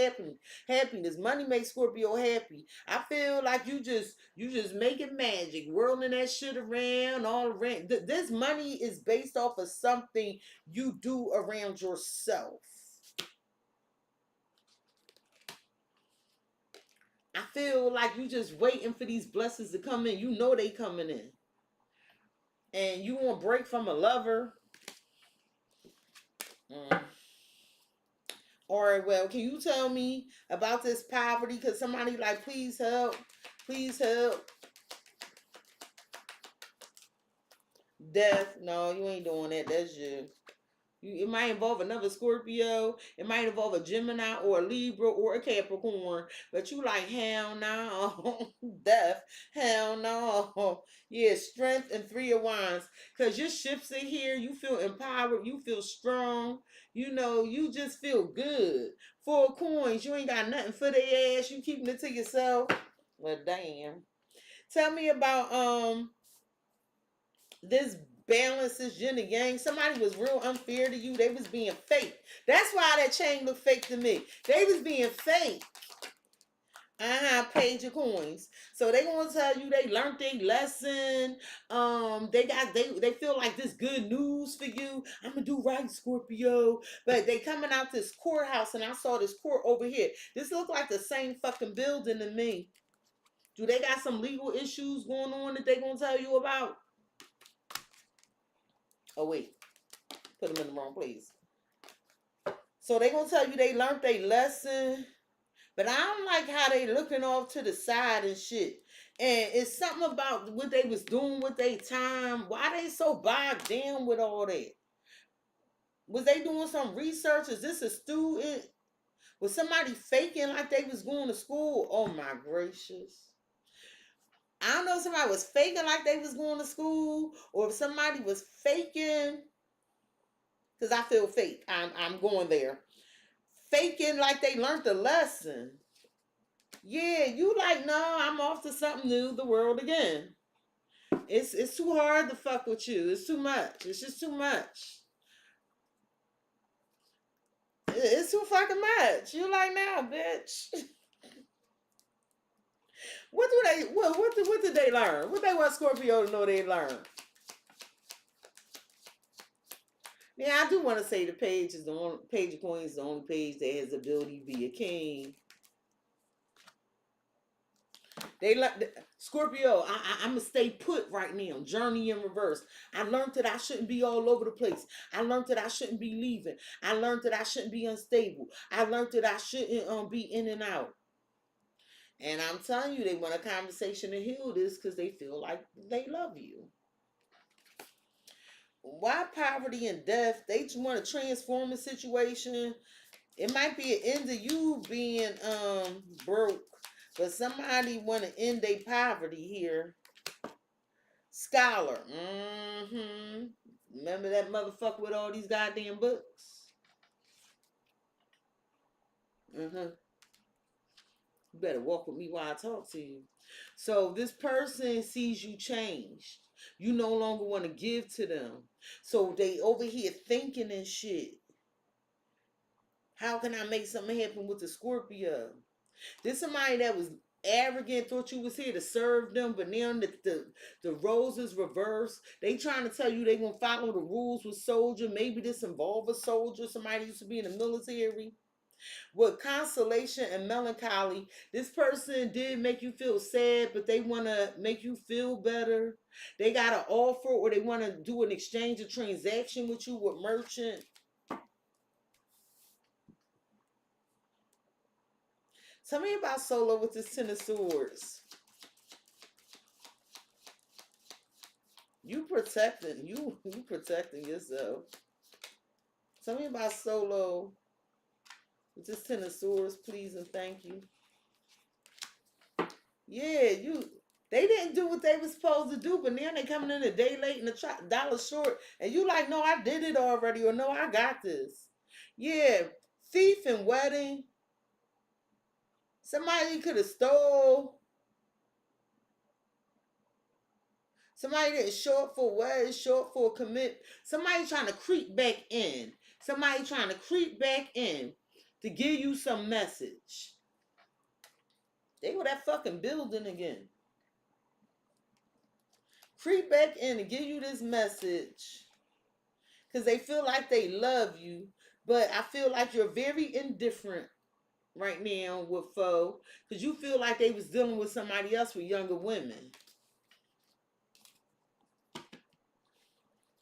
happiness. Money makes Scorpio happy. I feel like you just making magic, whirling that shit around all around. This money is based off of something you do around yourself. I feel like you just waiting for these blessings to come in. You know they coming in. And you want to break from a lover. All right, well, can you tell me about this poverty? Because somebody like, please help. Please help. Death. No, you ain't doing that. That's you. It might involve another Scorpio. It might involve a Gemini or a Libra or a Capricorn. But you like, hell no. Death. Hell no. Yeah, strength and Three of Wands. Because your shifts in here, you feel empowered. You feel strong. You just feel good. Four of Coins. You ain't got nothing for their ass. You keeping it to yourself. Well, damn. Tell me about this balance, is yin and yang. Somebody was real unfair to you. They was being fake. That's why that chain looked fake to me. They was being fake. Page of Coins. So they gonna tell you they learned their lesson. They feel like this good news for you. I'm gonna do right, Scorpio. But they coming out this courthouse, and I saw this court over here. This look like the same fucking building to me. Do they got some legal issues going on that they gonna tell you about? Oh, wait. Put them in the wrong place. So they going to tell you they learned their lesson. But I don't like how they looking off to the side and shit. And it's something about what they was doing with their time. Why they so bogged down with all that? Was they doing some research? Is this a student? Was somebody faking like they was going to school? Oh, my gracious. I don't know if somebody was faking like they was going to school, or if somebody was faking, because I feel fake. I'm going there. Faking like they learned the lesson. Yeah, you like, no, I'm off to something new, the world again. It's too hard to fuck with you. It's too much. It's just too much. It's too fucking much. You like, now, bitch. What did they learn? What they want Scorpio to know they learned? Yeah, I do want to say the Page of Coins is the only page that has the ability to be a king. Scorpio, I'm going to stay put right now. Journey in reverse. I learned that I shouldn't be all over the place. I learned that I shouldn't be leaving. I learned that I shouldn't be unstable. I learned that I shouldn't be in and out. And I'm telling you, they want a conversation to heal this because they feel like they love you. Why poverty and death? They just want to transform the situation. It might be an end of you being broke, but somebody want to end their poverty here. Scholar. Remember that motherfucker with all these goddamn books? You better walk with me while I talk to you. So this person sees you changed. You no longer want to give to them. So they over here thinking and shit. How can I make something happen with the Scorpio? This somebody that was arrogant, thought you was here to serve them, but now the roles is reversed. They trying to tell you they gonna follow the rules with soldier. Maybe this involve a soldier, somebody used to be in the military. With consolation and melancholy, this person did make you feel sad, but they want to make you feel better. They got an offer, or they want to do an exchange or transaction with you with merchant. Tell me about Solo with this Ten of Swords. You protecting yourself. Tell me about Solo with this Ten of Swords, please and thank you. Yeah, they didn't do what they were supposed to do, but now they coming in a day late and a dollar short, and you like, no, I did it already, or no, I got this. Yeah, thief and wedding. Somebody could have stole. Somebody didn't show up for wedding, show up for a commit. Somebody trying to creep back in. Somebody trying to creep back in to give you some message. They were that fucking building again. Creep back in and give you this message because they feel like they love you, but I feel like you're very indifferent right now with foe because you feel like they was dealing with somebody else with younger women.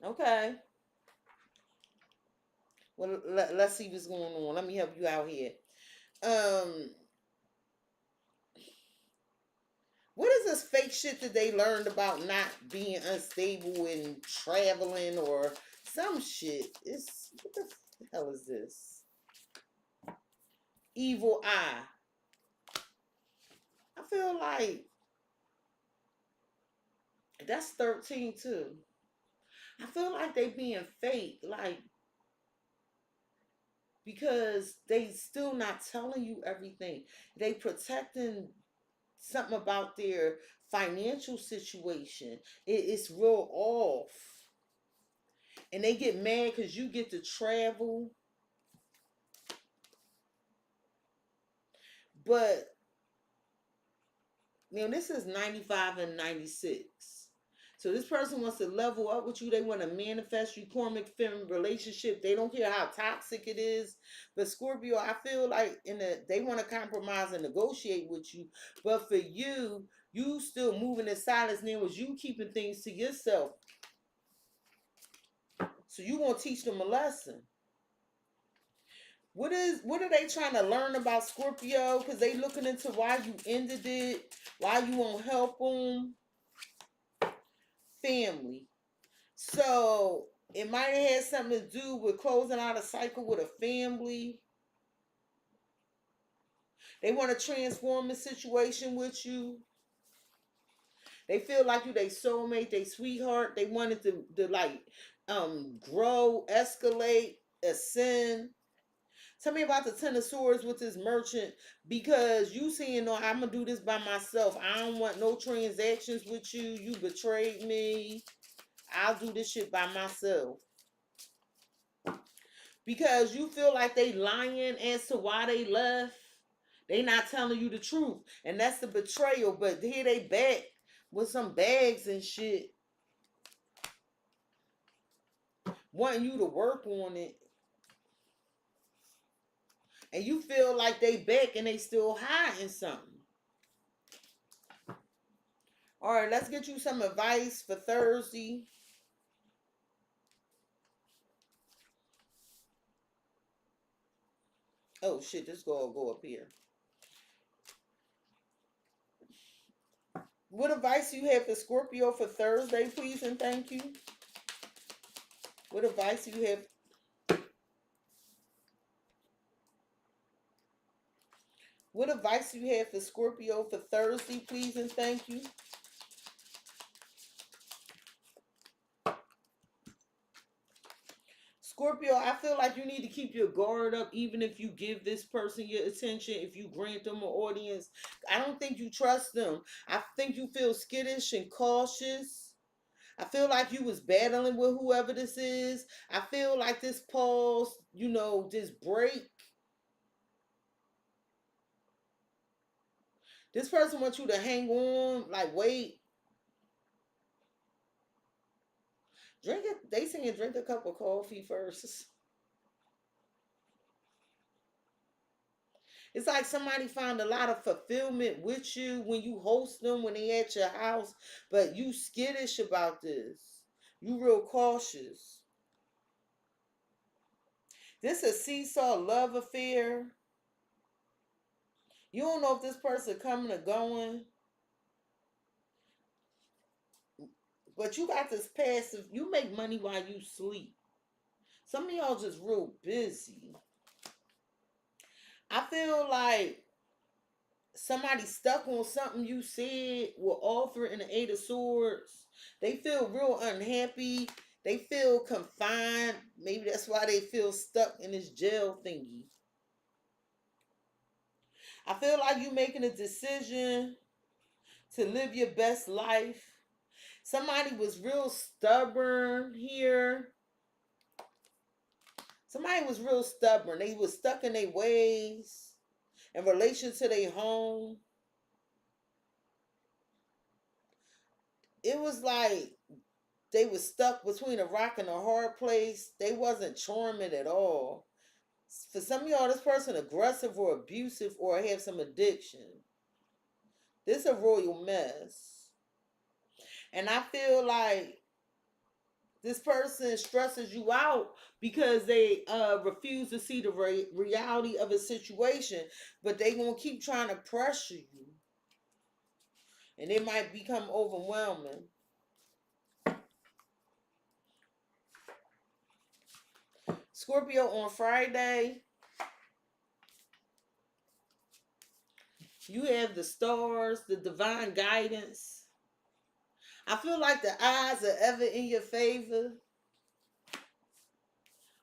Okay. Well, let's see what's going on. Let me help you out here. What is this fake shit that they learned about not being unstable and traveling or some shit? What the hell is this? Evil eye. I feel like that's 13 too. I feel like they being fake, like, because they still not telling you everything. They protecting something about their financial situation. It's real off. And they get mad because you get to travel. But, this is 95 and 96. So this person wants to level up with you. They want to manifest you karmic film relationship. They don't care how toxic it is. But Scorpio, I feel like they want to compromise and negotiate with you. But for you, you still moving in silence. Now was you keeping things to yourself. So you want to teach them a lesson. What are they trying to learn about Scorpio? Because they looking into why you ended it, why you won't help them. Family. So it might have had something to do with closing out a cycle with a family. They want to transform the situation with you. They feel like you, they soulmate, they sweetheart. They wanted to like grow, escalate, ascend. Tell me about the Ten of Swords with this merchant, because you saying, no, I'm going to do this by myself. I don't want no transactions with you. You betrayed me. I'll do this shit by myself. Because you feel like they lying as to why they left. They not telling you the truth. And that's the betrayal. But here they back with some bags and shit. Wanting you to work on it. And you feel like they back and they still hiding something. All right, let's get you some advice for Thursday. Oh shit, this go up here. What advice you have for Scorpio for Thursday, please and thank you? What advice you have? What advice you have for Scorpio for Thursday, please and thank you? Scorpio, I feel like you need to keep your guard up even if you give this person your attention, if you grant them an audience. I don't think you trust them. I think you feel skittish and cautious. I feel like you was battling with whoever this is. I feel like this pause, this break. This person wants you to hang on, like wait. Drink it. They saying drink a cup of coffee first. It's like somebody found a lot of fulfillment with you when you host them when they at your house, but you skittish about this. You real cautious. This a seesaw love affair. You don't know if this person coming or going, but you got this passive. You make money while you sleep. Some of y'all just real busy. I feel like somebody stuck on something you said with author and the Eight of Swords. They feel real unhappy. They feel confined. Maybe that's why they feel stuck in this jail thingy. I feel like you making a decision to live your best life. Somebody was real stubborn here. Somebody was real stubborn. They was stuck in their ways in relation to their home. It was like they was stuck between a rock and a hard place. They wasn't charming at all. For some of y'all, this person aggressive or abusive or have some addiction. This is a royal mess. And I feel like this person stresses you out because they refuse to see the reality of a situation, but they gonna keep trying to pressure you. And it might become overwhelming. Scorpio, on Friday, you have the stars, the divine guidance. I feel like the odds are ever in your favor.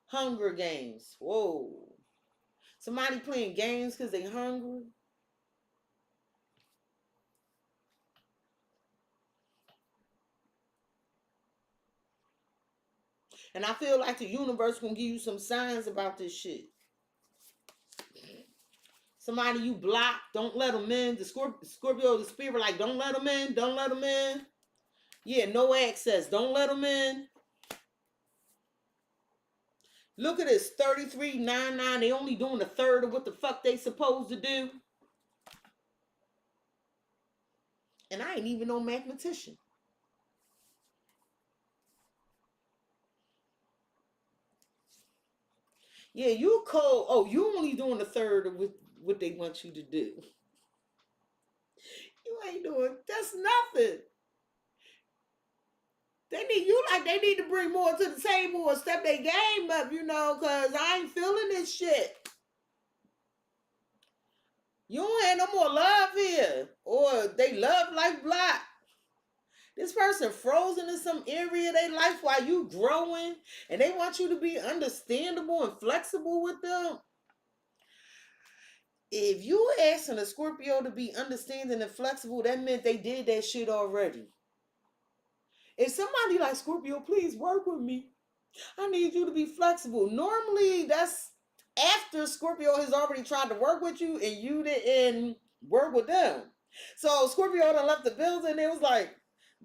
Hunger Games. Whoa. Somebody playing games because they hungry. And I feel like the universe gonna give you some signs about this shit. Somebody you block, don't let them in. The Scorpio, the spirit, like, don't let them in, don't let them in. Yeah, no access, don't let them in. Look at this, 3399. They only doing a third of what the fuck they supposed to do. And I ain't even no mathematician. Yeah, you cold. Oh, you only doing a third of what they want you to do. You ain't doing, that's nothing. They need to bring more to the table or step their game up, because I ain't feeling this shit. You don't have no more love here. Or they love life block. This person frozen in some area of their life while you growing, and they want you to be understandable and flexible with them. If you asking a Scorpio to be understanding and flexible, that meant they did that shit already. If somebody like, Scorpio, please work with me, I need you to be flexible. Normally, that's after Scorpio has already tried to work with you and you didn't work with them. So Scorpio done left the building. It was like,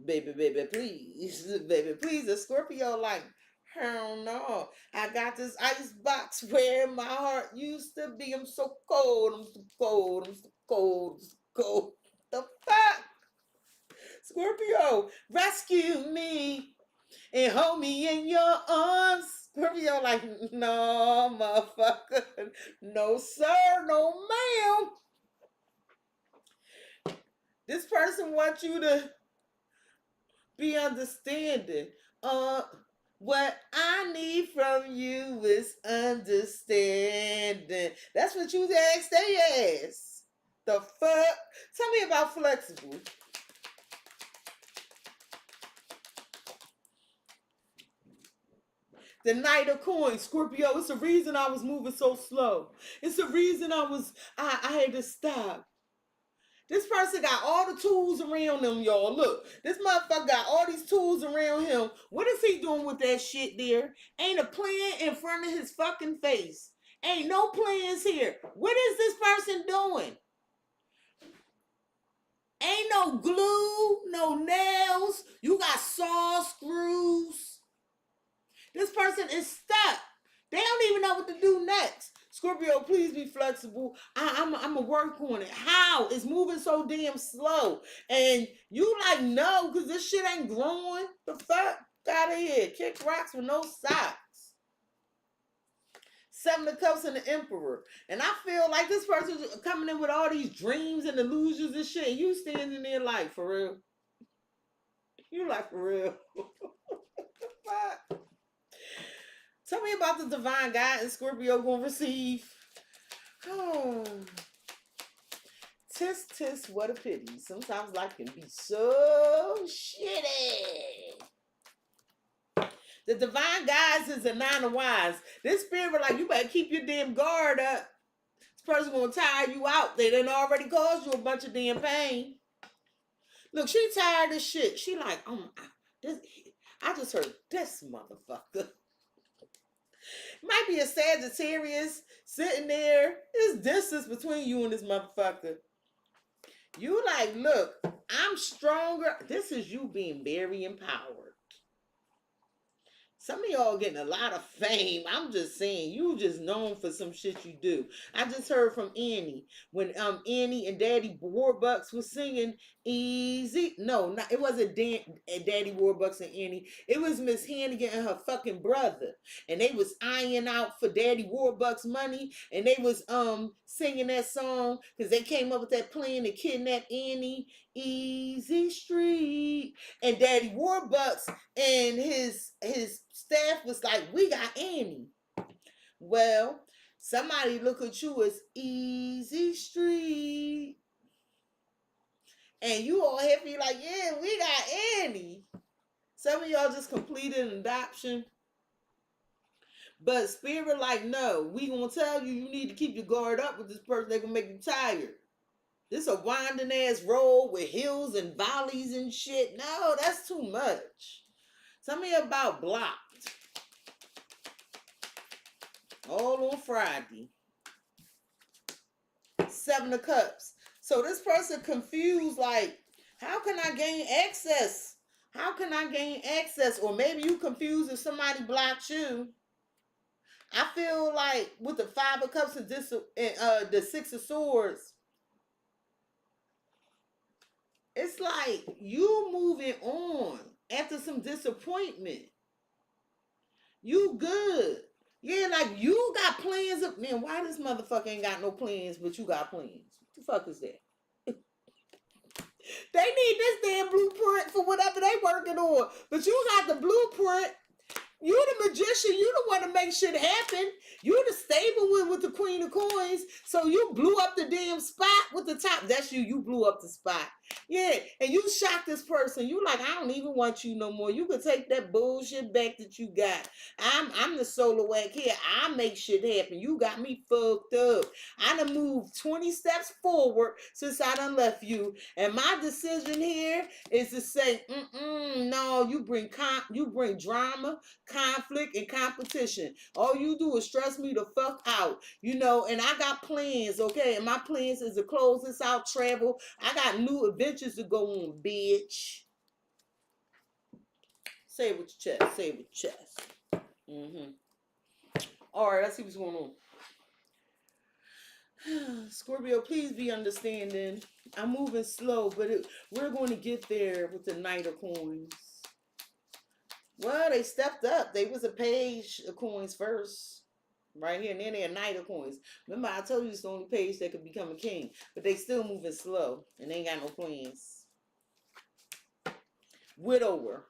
baby, please. Baby, please. The Scorpio like, hell no. I got this ice box where my heart used to be. I'm so cold. I'm so cold. I'm so cold. I'm so cold. The fuck? Scorpio, rescue me and hold me in your arms. Scorpio like, no, motherfucker. No, sir. No, ma'am. This person wants you to be understanding. What I need from you is understanding. That's what you asked they ass. The fuck? Tell me about flexible. The Knight of Coins, Scorpio. It's the reason I was moving so slow. It's the reason I had to stop. This person got all the tools around them, y'all. Look, this motherfucker got all these tools around him. What is he doing with that shit there? Ain't a plan in front of his fucking face. Ain't no plans here. What is this person doing? Ain't no glue, no nails. You got saw screws. This person is stuck. They don't even know what to do next. Scorpio, please be flexible. I'm going to work on it. How? It's moving so damn slow. And you like, no, because this shit ain't growing. The fuck? Out of here. Kick rocks with no socks. Seven of Cups and the Emperor. And I feel like this person coming in with all these dreams and illusions and shit. And you standing there like, for real? You like, for real? Fuck. Tell me about the divine guidance Scorpio gonna receive. Oh. Tis, tis, what a pity. Sometimes life can be so shitty. The divine guidance is a 9 of Wands. This spirit like, you better keep your damn guard up. This person gonna tire you out. They done already caused you a bunch of damn pain. Look, she tired of shit. She like, oh my, I just heard this motherfucker. Might be a Sagittarius sitting there. There's distance between you and this motherfucker. You like, look, I'm stronger. This is you being very empowered. Some of y'all getting a lot of fame. I'm just saying, you just known for some shit you do. I just heard from Annie when Annie and Daddy Warbucks was singing Easy. No, it wasn't Daddy Warbucks and Annie. It was Miss Hannigan and her fucking brother. And they was eyeing out for Daddy Warbucks money. And they was singing that song because they came up with that plan to kidnap Annie. Easy Street. And Daddy Warbucks and his staff was like, we got Annie. Well, somebody look at you as Easy Street. And you all happy like, yeah, we got Annie. Some of y'all just completed an adoption. But spirit like, no, we gonna tell you, you need to keep your guard up with this person. They're gonna make you tired. This a winding ass road with hills and valleys and shit. No, that's too much. Tell me about blocked. All on Friday. 7 of Cups. So this person confused, like, how can I gain access? How can I gain access? Or maybe you confused if somebody blocked you. I feel like with the 5 of Cups and the 6 of Swords, it's like you moving on after some disappointment. You good. Yeah, like you got plans of, man, why this motherfucker ain't got no plans, but you got plans? What the fuck is that? They need this damn blueprint for whatever they working on. But you got the blueprint. You the magician. You the one to make shit happen. You the stable one with the Queen of Coins. So you blew up the damn spot with the top. That's you. You blew up the spot. Yeah. And you shot this person. You like, I don't even want you no more. You could take that bullshit back that you got. I'm the solo act here. I make shit happen. You got me fucked up. I done moved 20 steps forward since I done left you. And my decision here is to say, no, you bring drama, conflict, and competition. All you do is stress me the fuck out, you know, and I got plans, okay? And my plans is to close this out, travel. I got new adventures to go on, bitch. Say it with your chest. Say it with your chest. All right, let's see what's going on. Scorpio, please be understanding. I'm moving slow, but we're going to get there with the Knight of Coins. Well, they stepped up. They was a page of coins first. Right here. And then they're a Knight of Coins. Remember, I told you it's the only page that could become a king. But they still moving slow. And they ain't got no plans. Widower.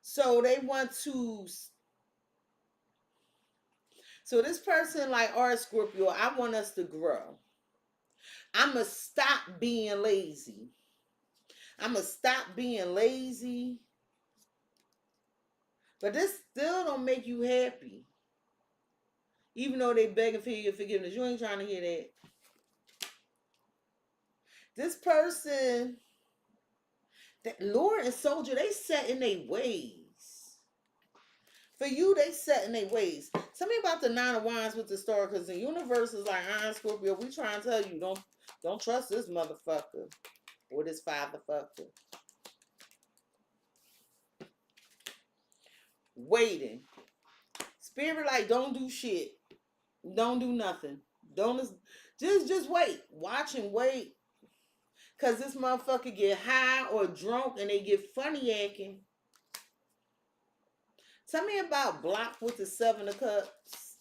So they want to... So this person like, all right, Scorpio, I want us to grow. I'm going to stop being lazy. I'm going to stop being lazy. But this still don't make you happy. Even though they begging for your forgiveness. You ain't trying to hear that. This person, that Lord and Soldier, they set in their ways. For you, they set in their ways. Tell me about the Nine of Wands with the star, because the universe is like, Scorpio, we trying to tell you, don't trust this motherfucker or this fatherfucker. Waiting. Spirit like, don't do shit. Don't do nothing. Don't just wait. Watch and wait. Cause this motherfucker get high or drunk and they get funny acting. Tell me about block with the Seven of Cups.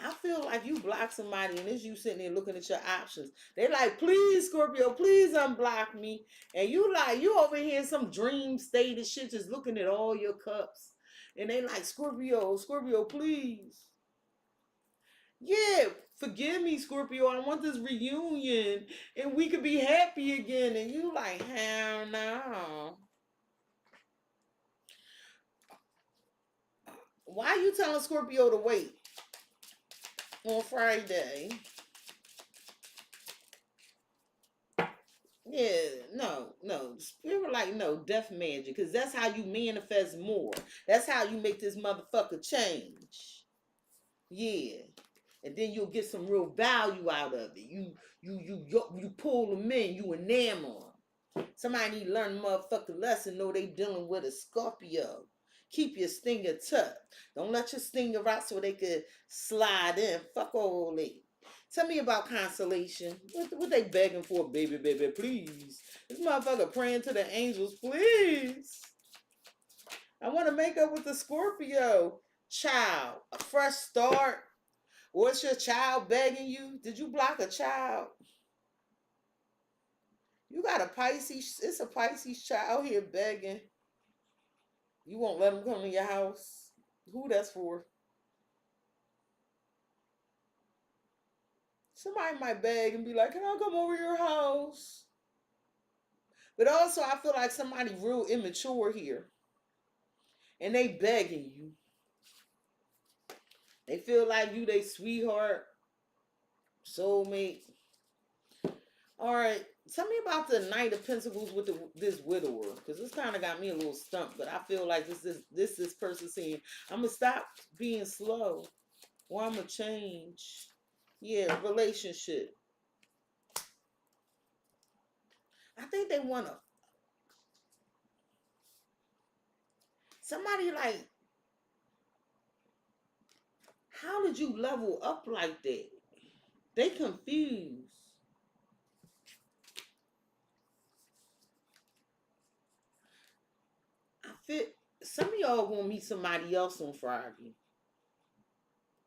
I feel like you block somebody and it's you sitting there looking at your options. They like, please, Scorpio, please unblock me. And you like, you over here in some dream state of shit just looking at all your cups. And they like, Scorpio, please. Yeah, forgive me, Scorpio. I want this reunion and we could be happy again. And you like, hell no. Why are you telling Scorpio to wait on Friday? Yeah, no. Spirit like, no, death magic. Because that's how you manifest more. That's how you make this motherfucker change. Yeah. And then you'll get some real value out of it. You pull them in, you enamel them. Somebody need to learn a motherfucking lesson, know they dealing with a Scorpio. Keep your stinger tucked. Don't let your stinger out so they could slide in. Fuck all that. Tell me about consolation. What they begging for, baby, please. This motherfucker praying to the angels, please. I want to make up with the Scorpio. Child, a fresh start. What's your child begging you? Did you block a child? You got a Pisces. It's a Pisces child here begging. You won't let them come to your house. Who that's for? Somebody might beg and be like, can I come over your house? But also, I feel like somebody real immature here. And they begging you. They feel like you they sweetheart, soulmate. All right. Tell me about the Knight of Pentacles with this widower. Because this kind of got me a little stumped. But I feel like this person saying, I'm going to stop being slow. Or I'm going to change. Yeah, relationship. I think they want to. Somebody like, how did you level up like that? They confused. I feel some of y'all gonna meet somebody else on Friday.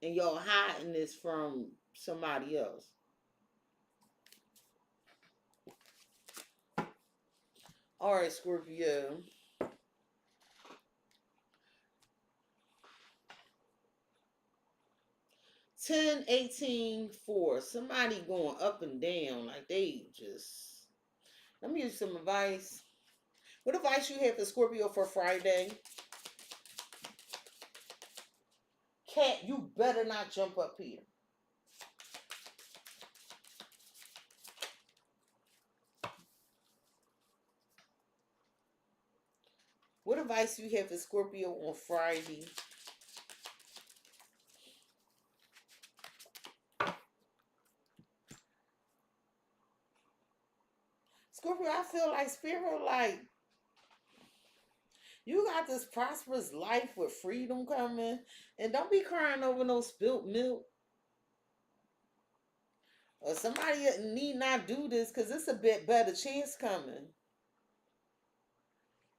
And y'all hiding this from somebody else. All right, Scorpio. Ten, 18, 4. Somebody going up and down. Like they just. Let me give you some advice. What advice you have for Scorpio for Friday? Cat, you better not jump up here. What advice you have for Scorpio on Friday? Scorpio, I feel like Spirit, like, you got this prosperous life with freedom coming. And don't be crying over no spilt milk. Or somebody need not do this because it's a bit better chance coming.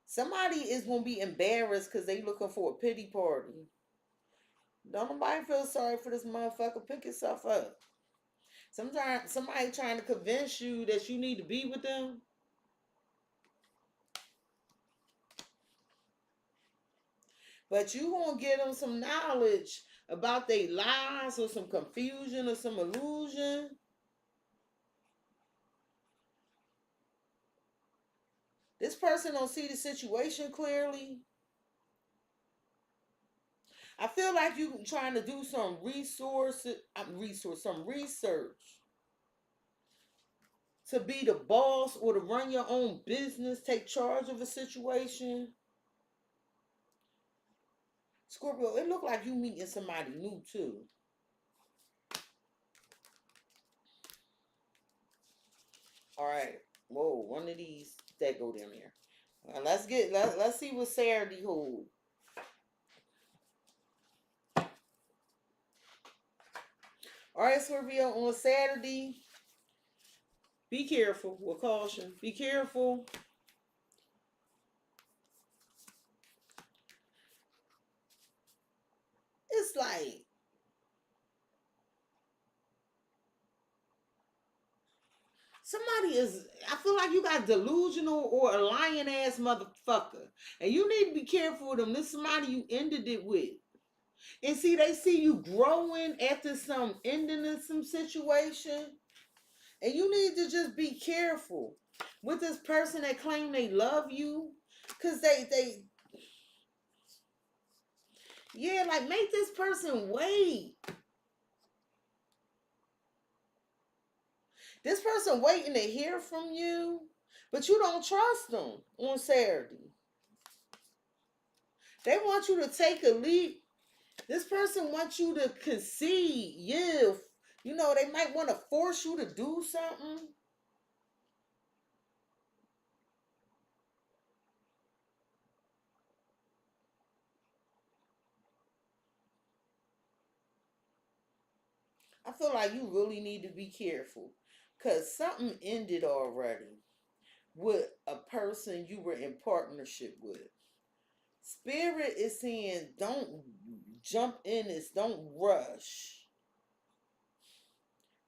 Somebody is going to be embarrassed because they looking for a pity party. Don't nobody feel sorry for this motherfucker. Pick yourself up. Sometimes somebody trying to convince you that you need to be with them. But you going to give them some knowledge about their lies or some confusion or some illusion. This person don't see the situation clearly. I feel like you trying to do some some research to be the boss or to run your own business, take charge of a situation. Scorpio, it look like you meeting somebody new too. All right. Whoa, one of these that go down there. Let's see what Saturday hold. All right, Scorpio, on Saturday, be careful with caution. Be careful. It's like I feel like you got delusional or a lying ass motherfucker. And you need to be careful with them. This is somebody you ended it with. And see, they see you growing after some ending in some situation. And you need to just be careful with this person that claim they love you. Cause yeah, like make this person wait. This person waiting to hear from you, but you don't trust them on Saturday. They want you to take a leap. This person wants you to concede. Yeah, you know, they might want to force you to do something. I feel like you really need to be careful because something ended already with a person you were in partnership with. Spirit is saying don't jump in this, don't rush.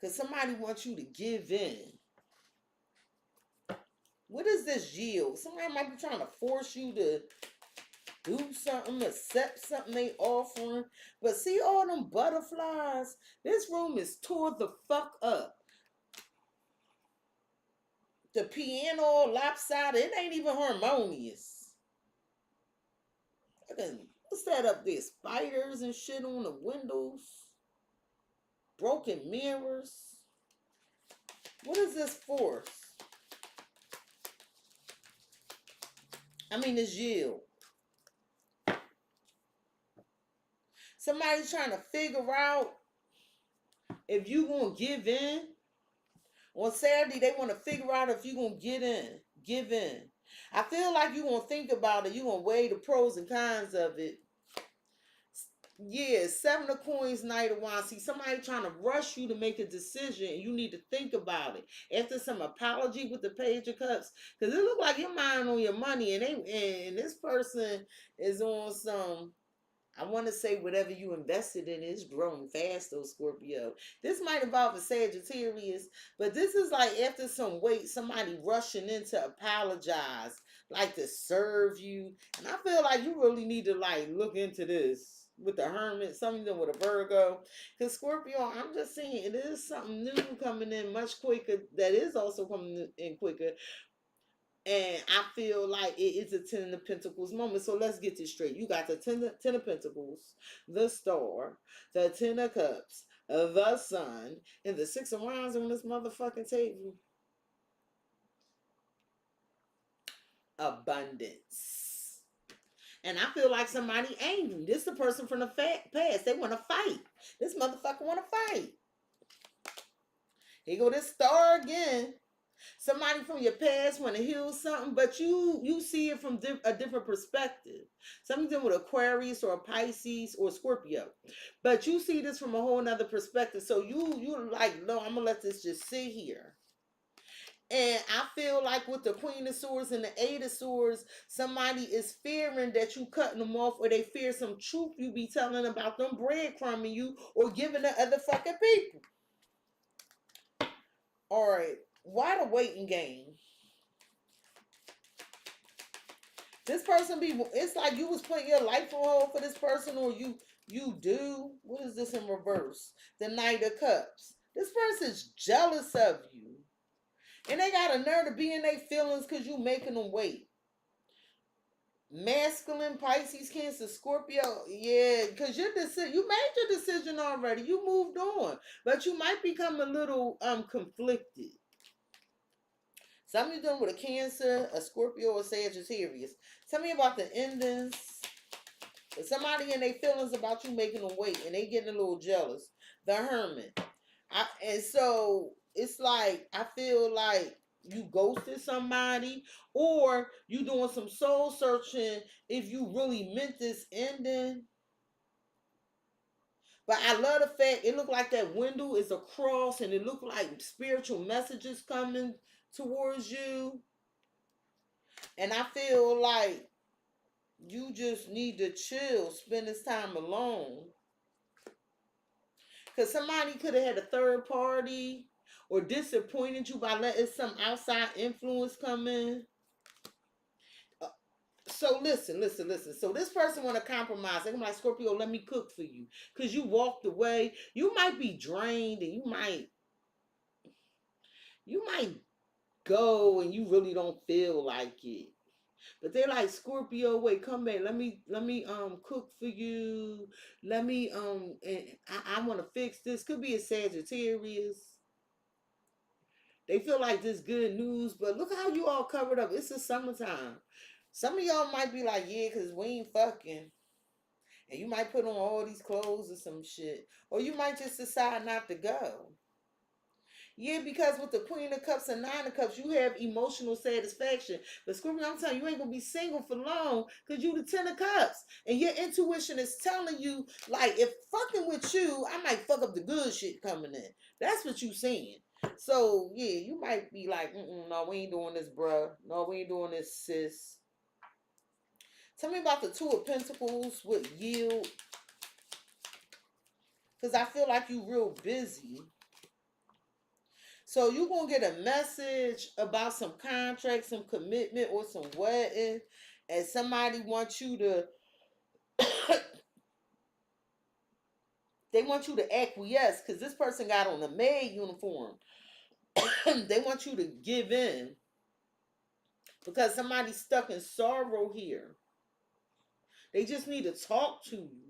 Because somebody wants you to give in. What is this yield? Somebody might be trying to force you to do something, accept something they offering. But see all them butterflies? This room is tore the fuck up. The piano lopsided. It ain't even harmonious. What's that up there? Spiders and shit on the windows. Broken mirrors. What is this force? I mean, it's you. Somebody's trying to figure out if you gonna give in. On Saturday, they want to figure out if you gonna give in. I feel like you gonna think about it. You gonna weigh the pros and cons of it. Yeah, 7 of coins, Knight of Wands. See, somebody trying to rush you to make a decision, and you need to think about it. After some apology with the Page of Cups, because it look like you're mind on your money, and this person is on some. I want to say whatever you invested in is growing fast, though, Scorpio. This might involve a Sagittarius, but this is like after some wait, somebody rushing in to apologize, like to serve you. And I feel like you really need to like look into this with the Hermit, something with a Virgo. Because Scorpio, I'm just saying it is something new coming in much quicker. That is also coming in quicker. And I feel like it is a 10 of Pentacles moment. So let's get this straight. You got the 10 of Pentacles, the Star, the 10 of Cups, the Sun, and the 6 of Wands on this motherfucking table. Abundance. And I feel like somebody angry. This is the person from the past. They want to fight. This motherfucker want to fight. Here go this Star again. Somebody from your past want to heal something, but you see it from a different perspective. Something with Aquarius or a Pisces or Scorpio. But you see this from a whole nother perspective. So you like, no, I'm going to let this just sit here. And I feel like with the Queen of Swords and the Eight of Swords, somebody is fearing that you cutting them off, or they fear some truth you be telling about them breadcrumbing you or giving to other fucking people. All right. Why the waiting game? This person it's like you was putting your life on hold for this person, or you do. What is this in reverse? The Knight of Cups. This person's jealous of you. And they got a nerve to be in their feelings because you making them wait. Masculine, Pisces, Cancer, Scorpio. Yeah, because you made your decision already. You moved on. But you might become a little conflicted. Some of you dealing with a Cancer, a Scorpio, or Sagittarius. Tell me about the endings But somebody in their feelings about you making them wait and they getting a little jealous. The Hermit. And so it's like, I feel like you ghosted somebody or you doing some soul searching if you really meant this ending. But I love the fact it looked like that window is a cross and it looked like spiritual messages coming towards you. And I feel like you just need to chill, spend this time alone. Because somebody could have had a third party or disappointed you by letting some outside influence come in. So listen. So this person want to compromise. They're like, Scorpio, let me cook for you. Because you walked away. You might be drained and you might go and you really don't feel like it. But they're like, Scorpio, wait, come back. Let me cook for you. Let me and I want to fix this. Could be a Sagittarius. They feel like this good news, but look how you all covered up. It's the summertime. Some of y'all might be like, yeah, because we ain't fucking. And you might put on all these clothes or some shit. Or you might just decide not to go. Yeah, because with the Queen of Cups and Nine of Cups, you have emotional satisfaction. But Scorpio, I'm telling you, you ain't going to be single for long because you the Ten of Cups. And your intuition is telling you, like, if fucking with you, I might fuck up the good shit coming in. That's what you saying. So, yeah, you might be like, no, we ain't doing this, bruh. No, we ain't doing this, sis. Tell me about the Two of Pentacles with yield. Because I feel like you real busy. So you're going to get a message about some contract, some commitment, or some wedding. And somebody wants you to, they want you to acquiesce. Because this person got on a maid uniform. They want you to give in. Because somebody's stuck in sorrow here. They just need to talk to you.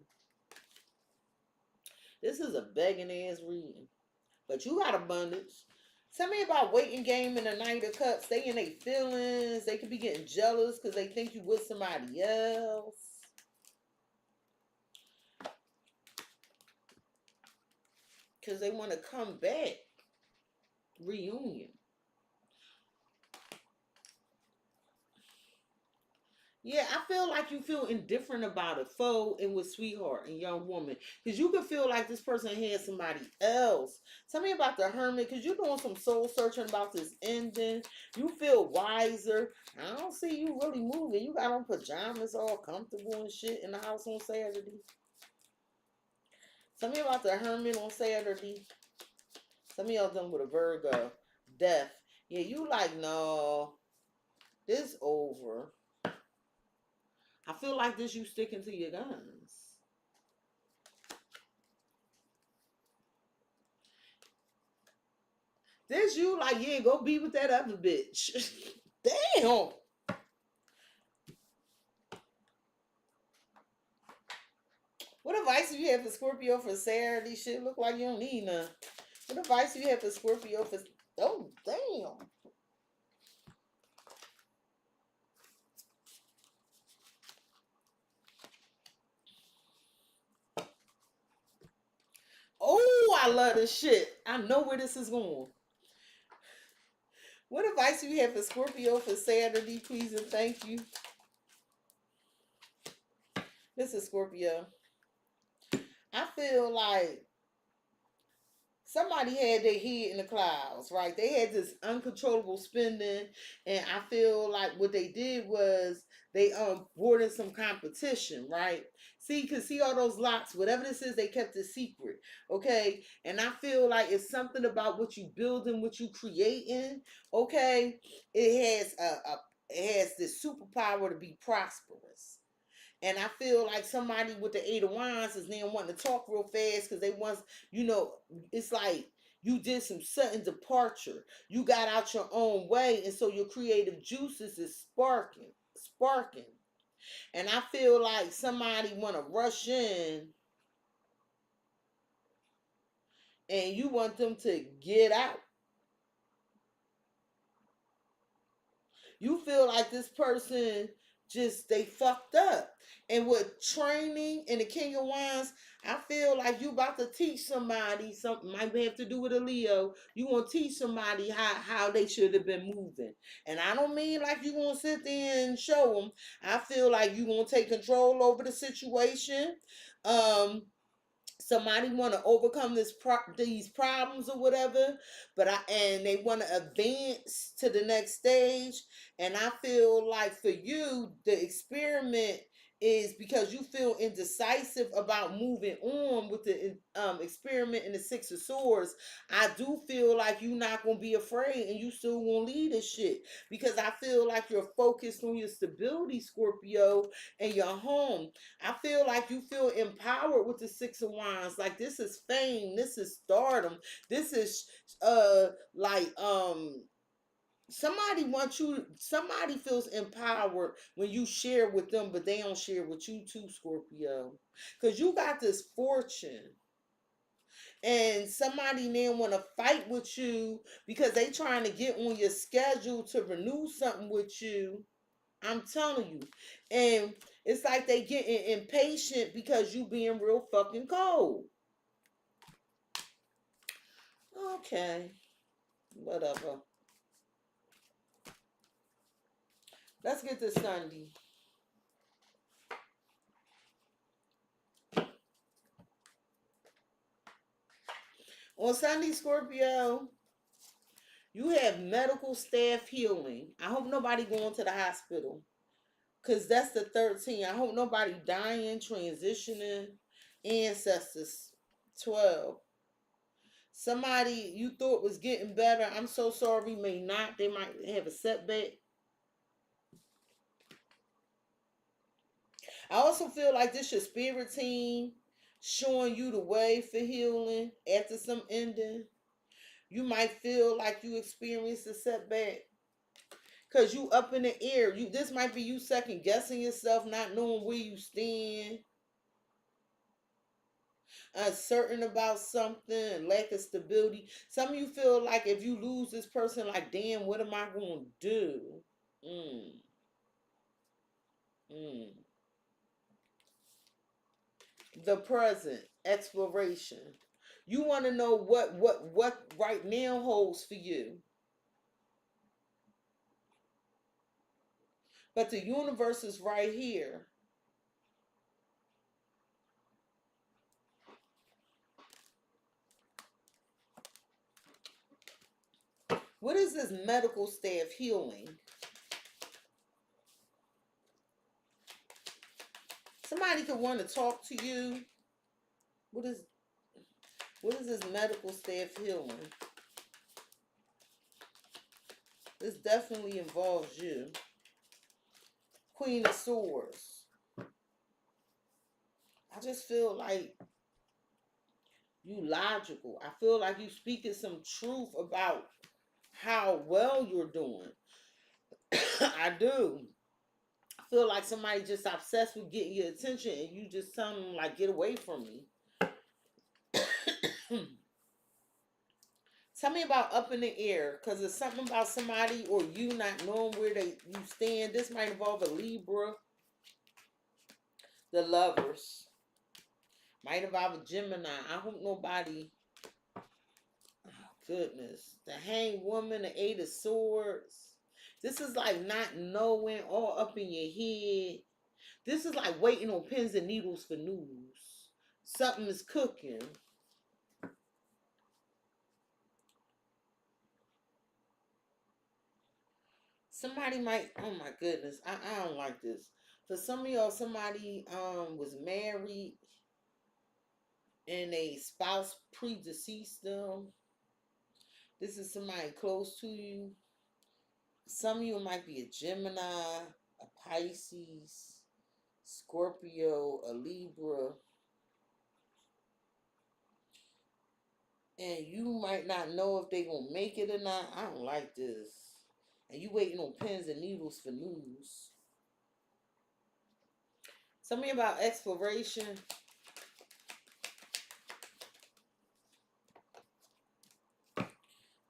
This is a begging ass reading. But you got abundance. Tell me about waiting game and the Knight of Cups. They in their feelings. They could be getting jealous because they think you with somebody else. Because they want to come back. Reunion. Yeah, I feel like you feel indifferent about it. Foe and with sweetheart and young woman. Because you could feel like this person had somebody else. Tell me about the Hermit. Because you're doing some soul searching about this ending. You feel wiser. I don't see you really moving. You got on pajamas all comfortable and shit in the house on Saturday. Tell me about the Hermit on Saturday. Some of y'all done with a Virgo. Death. Yeah, you like, no. This over. I feel like this you sticking to your guns. This you like, yeah, go be with that other bitch. Damn. What advice do you have for Scorpio for Saturday? Shit look like you don't need none. What advice do you have for Scorpio for... Oh, damn. Oh, I love this shit. I know where this is going. What advice do you have for Scorpio for Saturday, please and thank you? This is Scorpio. I feel like somebody had their head in the clouds, right? They had this uncontrollable spending, and I feel like what they did was they brought in some competition, right? See all those lots, whatever this is, they kept it secret, okay? And I feel like it's something about what you building, what you creating, okay? It has this superpower to be prosperous. And I feel like somebody with the Eight of Wands is now wanting to talk real fast because they want, it's like you did some sudden departure. You got out your own way, and so your creative juices is sparking. And I feel like somebody want to rush in and you want them to get out. You feel like this person just they fucked up. And with training and the King of Wands, I feel like you about to teach somebody something. Might have to do with a Leo. You gonna teach somebody how they should have been moving. And I don't mean like you gonna sit there and show them. I feel like you gonna take control over the situation. Somebody want to overcome these problems or whatever, and they want to advance to the next stage. And I feel like for you, the experiment is because you feel indecisive about moving on with the experiment in the Six of Swords. I do feel like you're not gonna be afraid and you still gonna lead this shit, because I feel like you're focused on your stability, Scorpio, and your home. I feel like you feel empowered with the Six of Wands. Like, this is fame, this is stardom, this is like somebody feels empowered when you share with them, but they don't share with you too, Scorpio. Because you got this fortune. And somebody now want to fight with you because they trying to get on your schedule to renew something with you. I'm telling you. And it's like they getting impatient because you being real fucking cold. Okay. Whatever. Let's get to Sunday. On Sunday, Scorpio, you have medical staff healing. I hope nobody going to the hospital, because that's the 13. I hope nobody dying, transitioning. Ancestors, 12. Somebody you thought was getting better, I'm so sorry, may not. They might have a setback. I also feel like this your spirit team showing you the way for healing after some ending. You might feel like you experienced a setback because you up in the air. This might be you second guessing yourself, not knowing where you stand, uncertain about something, lack of stability. Some of you feel like if you lose this person, like, damn, what am I going to do? Mm. Mm. The present, exploration. You want to know what right now holds for you. But the universe is right here. What is this medical staff healing? Somebody could want to talk to you. What is this medical staff healing? This definitely involves you. Queen of Swords. I just feel like you logical. I feel like you speaking some truth about how well you're doing. I do. I feel like somebody just obsessed with getting your attention and you just tell them, like, get away from me. Tell me about up in the air, because it's something about somebody or you not knowing where you stand. This might involve a Libra. The Lovers. Might involve a Gemini. I hope nobody... Oh, goodness. The Hanged Woman, the Eight of Swords. This is like not knowing, all up in your head. This is like waiting on pins and needles for news. Something is cooking. Somebody might, oh my goodness, I don't like this. For some of y'all, somebody was married and a spouse predeceased them. This is somebody close to you. Some of you might be a Gemini, a Pisces, Scorpio, a Libra. And you might not know if they're going to make it or not. I don't like this. And you waiting on pins and needles for news. Tell me about exploration.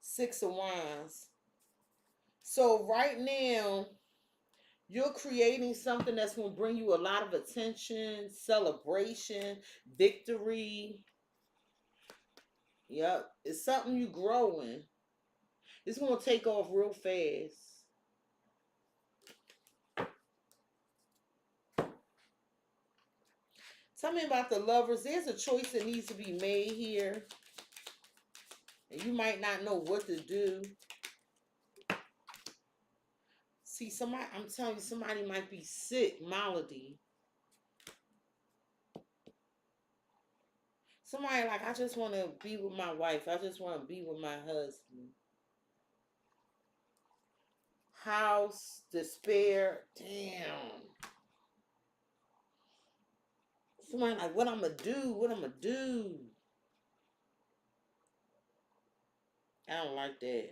Six of Wands. So right now, You're creating something that's going to bring you a lot of attention, celebration, victory. Yep. It's something you growing. It's going to take off real fast. Tell me about the lovers. There's a choice that needs to be made here. And you might not know what to do. See, somebody, I'm telling you, somebody might be sick, malady. Somebody like, I just want to be with my wife. I just want to be with my husband. House, despair, damn. Somebody like, what I'm going to do? What I'm going to do? I don't like that.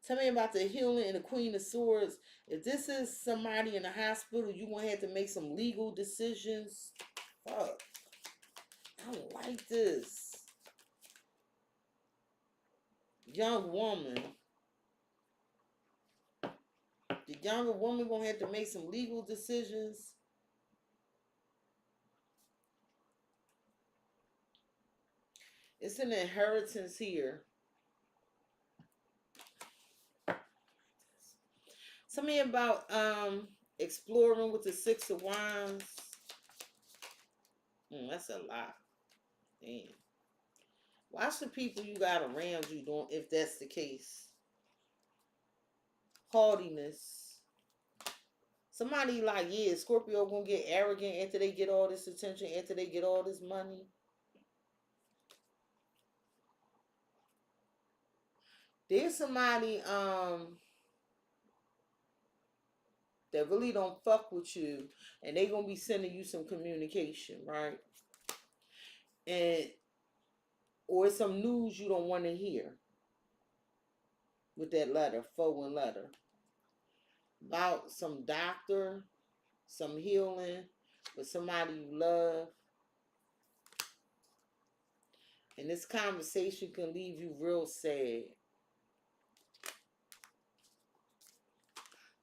Tell me about the healing and the Queen of Swords. If this is somebody in the hospital, you going to have to make some legal decisions. Fuck. I don't like this. Young woman. The younger woman going to have to make some legal decisions. It's an inheritance here. Tell me about exploring with the Six of Wands. That's a lot. Damn. Watch the people you got around you doing if that's the case. Haughtiness. Somebody like, yeah, Scorpio gonna get arrogant after they get all this attention, after they get all this money. There's somebody that really don't fuck with you, and they gonna be sending you some communication, right? And or some news you don't want to hear with that letter, forward letter. About some doctor, some healing with somebody you love. And this conversation can leave you real sad.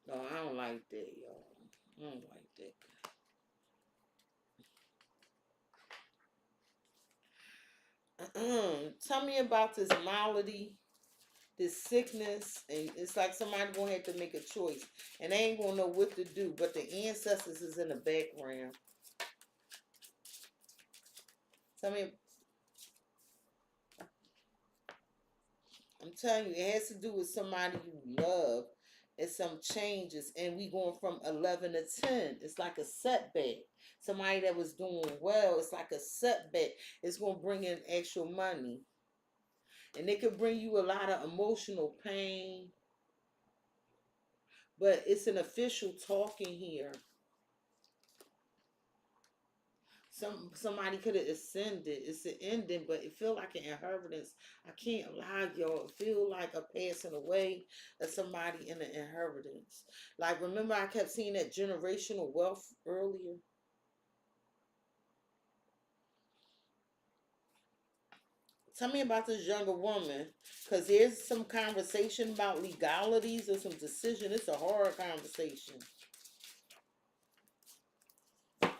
No, I don't like that, y'all. I don't like that. Tell me about this malady, this sickness, and it's like somebody gonna have to make a choice, and they ain't gonna know what to do. But the ancestors is in the background. Tell me. I'm telling you, it has to do with somebody you love. It's some changes, and we going from 11 to 10. It's like a setback. Somebody that was doing well, it's like a setback. It's going to bring in actual money. And it could bring you a lot of emotional pain. But it's an official talking here. Somebody could have ascended. It's an ending, but it feel like an inheritance. I can't lie, y'all. It feel like a passing away of somebody in an inheritance. Like, remember I kept seeing that generational wealth earlier? Tell me about this younger woman, because there's some conversation about legalities or some decision. It's a hard conversation.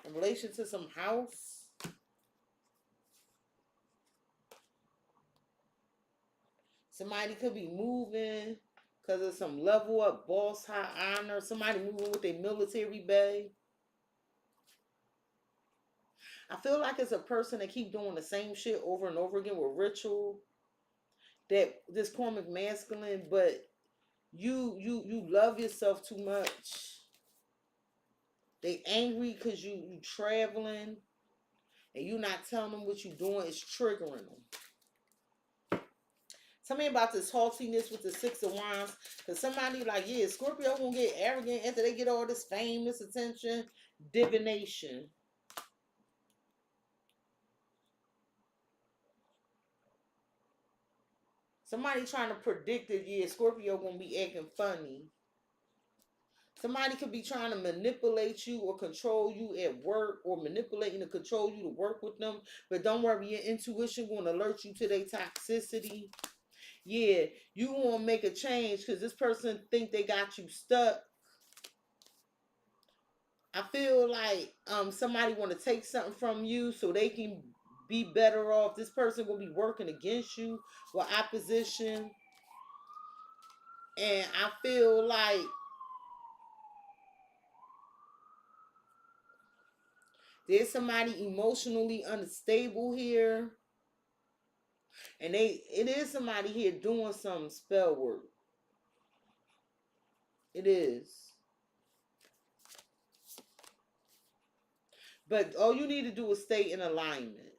In relation to some house. Somebody could be moving because of some level up, boss, high honor. Somebody moving with their military bay. I feel like it's a person that keep doing the same shit over and over again with ritual. That this karmic masculine, but you love yourself too much. They angry because you traveling and you not telling them what you doing. It's triggering them. Tell me about this haughtiness with the Six of Wands. Because somebody like, yeah, Scorpio gonna get arrogant after they get all this fame, this attention. Divination. Somebody trying to predict that, yeah, Scorpio gonna be acting funny. Somebody could be trying to manipulate you or control you at work, or manipulating to control you to work with them. But don't worry, your intuition gonna alert you to their toxicity. Yeah, you want to make a change because this person think they got you stuck. I feel like somebody want to take something from you so they can be better off. This person will be working against you with opposition. And I feel like there's somebody emotionally unstable here. And it is somebody here doing some spell work. It is. But all you need to do is stay in alignment.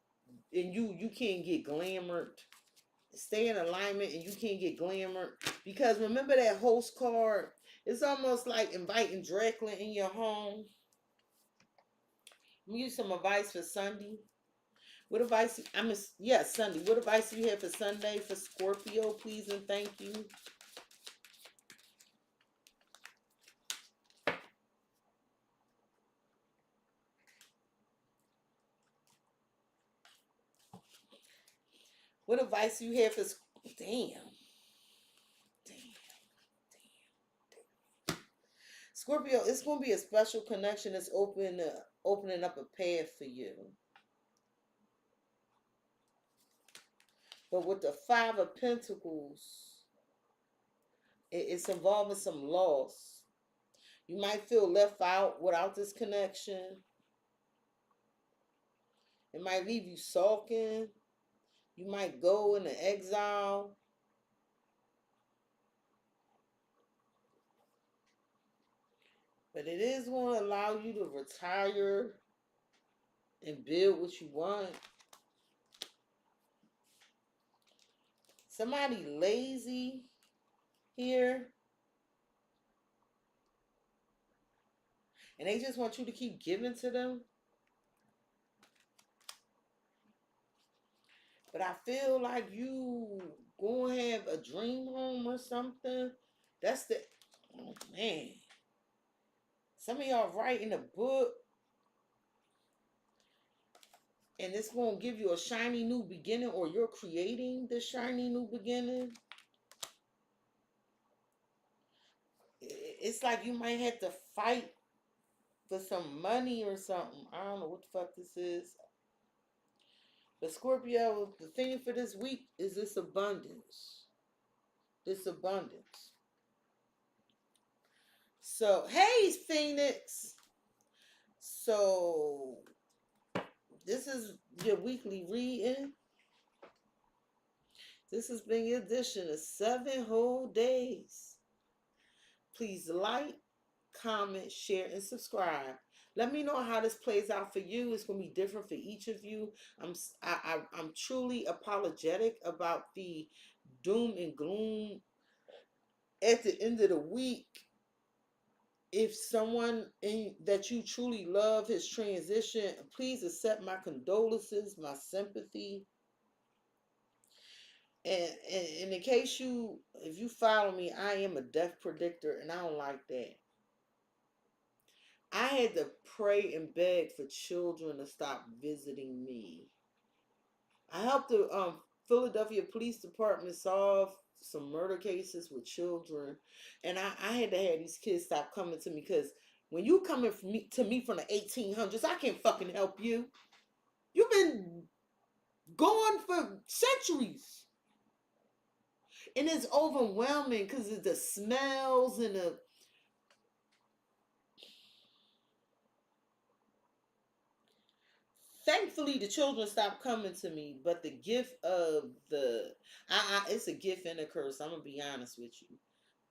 And you can't get glamored. Stay in alignment and you can't get glamored. Because remember that host card? It's almost like inviting Dracula in your home. Let me give you some advice for Sunday. What advice? Yes, Sunday. What advice do you have for Sunday for Scorpio? Please and thank you. What advice do you have for damn. Scorpio, it's going to be a special connection that's opening up a path for you. But with the Five of Pentacles, it's involving some loss. You might feel left out without this connection. It might leave you sulking. You might go into exile. But it is going to allow you to retire and build what you want. Somebody lazy here. And they just want you to keep giving to them. But I feel like you going to have a dream home or something. That's the... Oh, man. Some of y'all writing a book. And it's going to give you a shiny new beginning. Or you're creating the shiny new beginning. It's like you might have to fight for some money or something. I don't know what the fuck this is. But Scorpio, the theme for this week is this abundance. This abundance. So, hey, Phoenix. So, this is your weekly reading. This has been your edition of 7 whole days. Please like, comment, share, and subscribe. Let me know how this plays out for you. It's going to be different for each of you. I'm truly apologetic about the doom and gloom at the end of the week. If someone that you truly love has transitioned, please accept my condolences, my sympathy. And in case if you follow me, I am a death predictor, and I don't like that. I had to pray and beg for children to stop visiting me. I helped the Philadelphia Police Department solve some murder cases with children, and I had to have these kids stop coming to me, because when you coming to me from the 1800s, I can't fucking help you. You've been gone for centuries. And it's overwhelming because of the smells and the... Thankfully, the children stopped coming to me, but the gift of it's a gift and a curse. I'm going to be honest with you.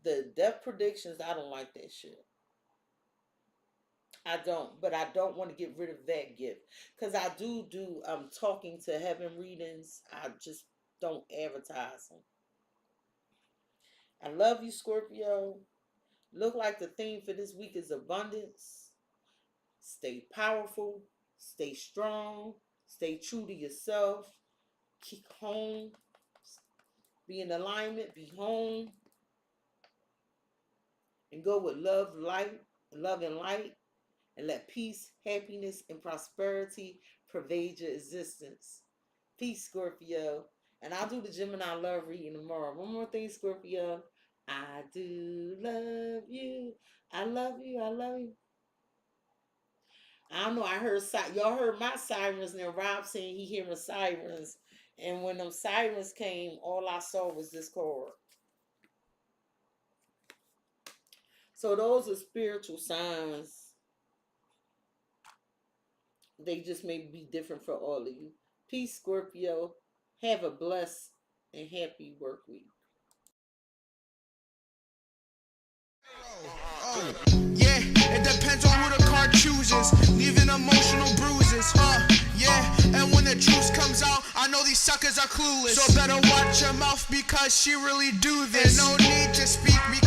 The death predictions, I don't like that shit. I don't, but I don't want to get rid of that gift. Because I do talking to heaven readings. I just don't advertise them. I love you, Scorpio. Look like the theme for this week is abundance. Stay powerful. Stay strong. Stay true to yourself. Keep home. Be in alignment. Be home. And go with love and light. And let peace, happiness, and prosperity pervade your existence. Peace, Scorpio. And I'll do the Gemini love reading tomorrow. One more thing, Scorpio. I do love you. I love you. I love you. I don't know. I heard y'all heard my sirens, and then Rob saying he hearing sirens. And when them sirens came, all I saw was this card. So those are spiritual signs. They just may be different for all of you. Peace, Scorpio. Have a blessed and happy work week. Yeah, it depends on who the card chooses, leaving emotional bruises, yeah, and when the truth comes out, I know these suckers are clueless, so better watch your mouth because she really do this, and no need to speak because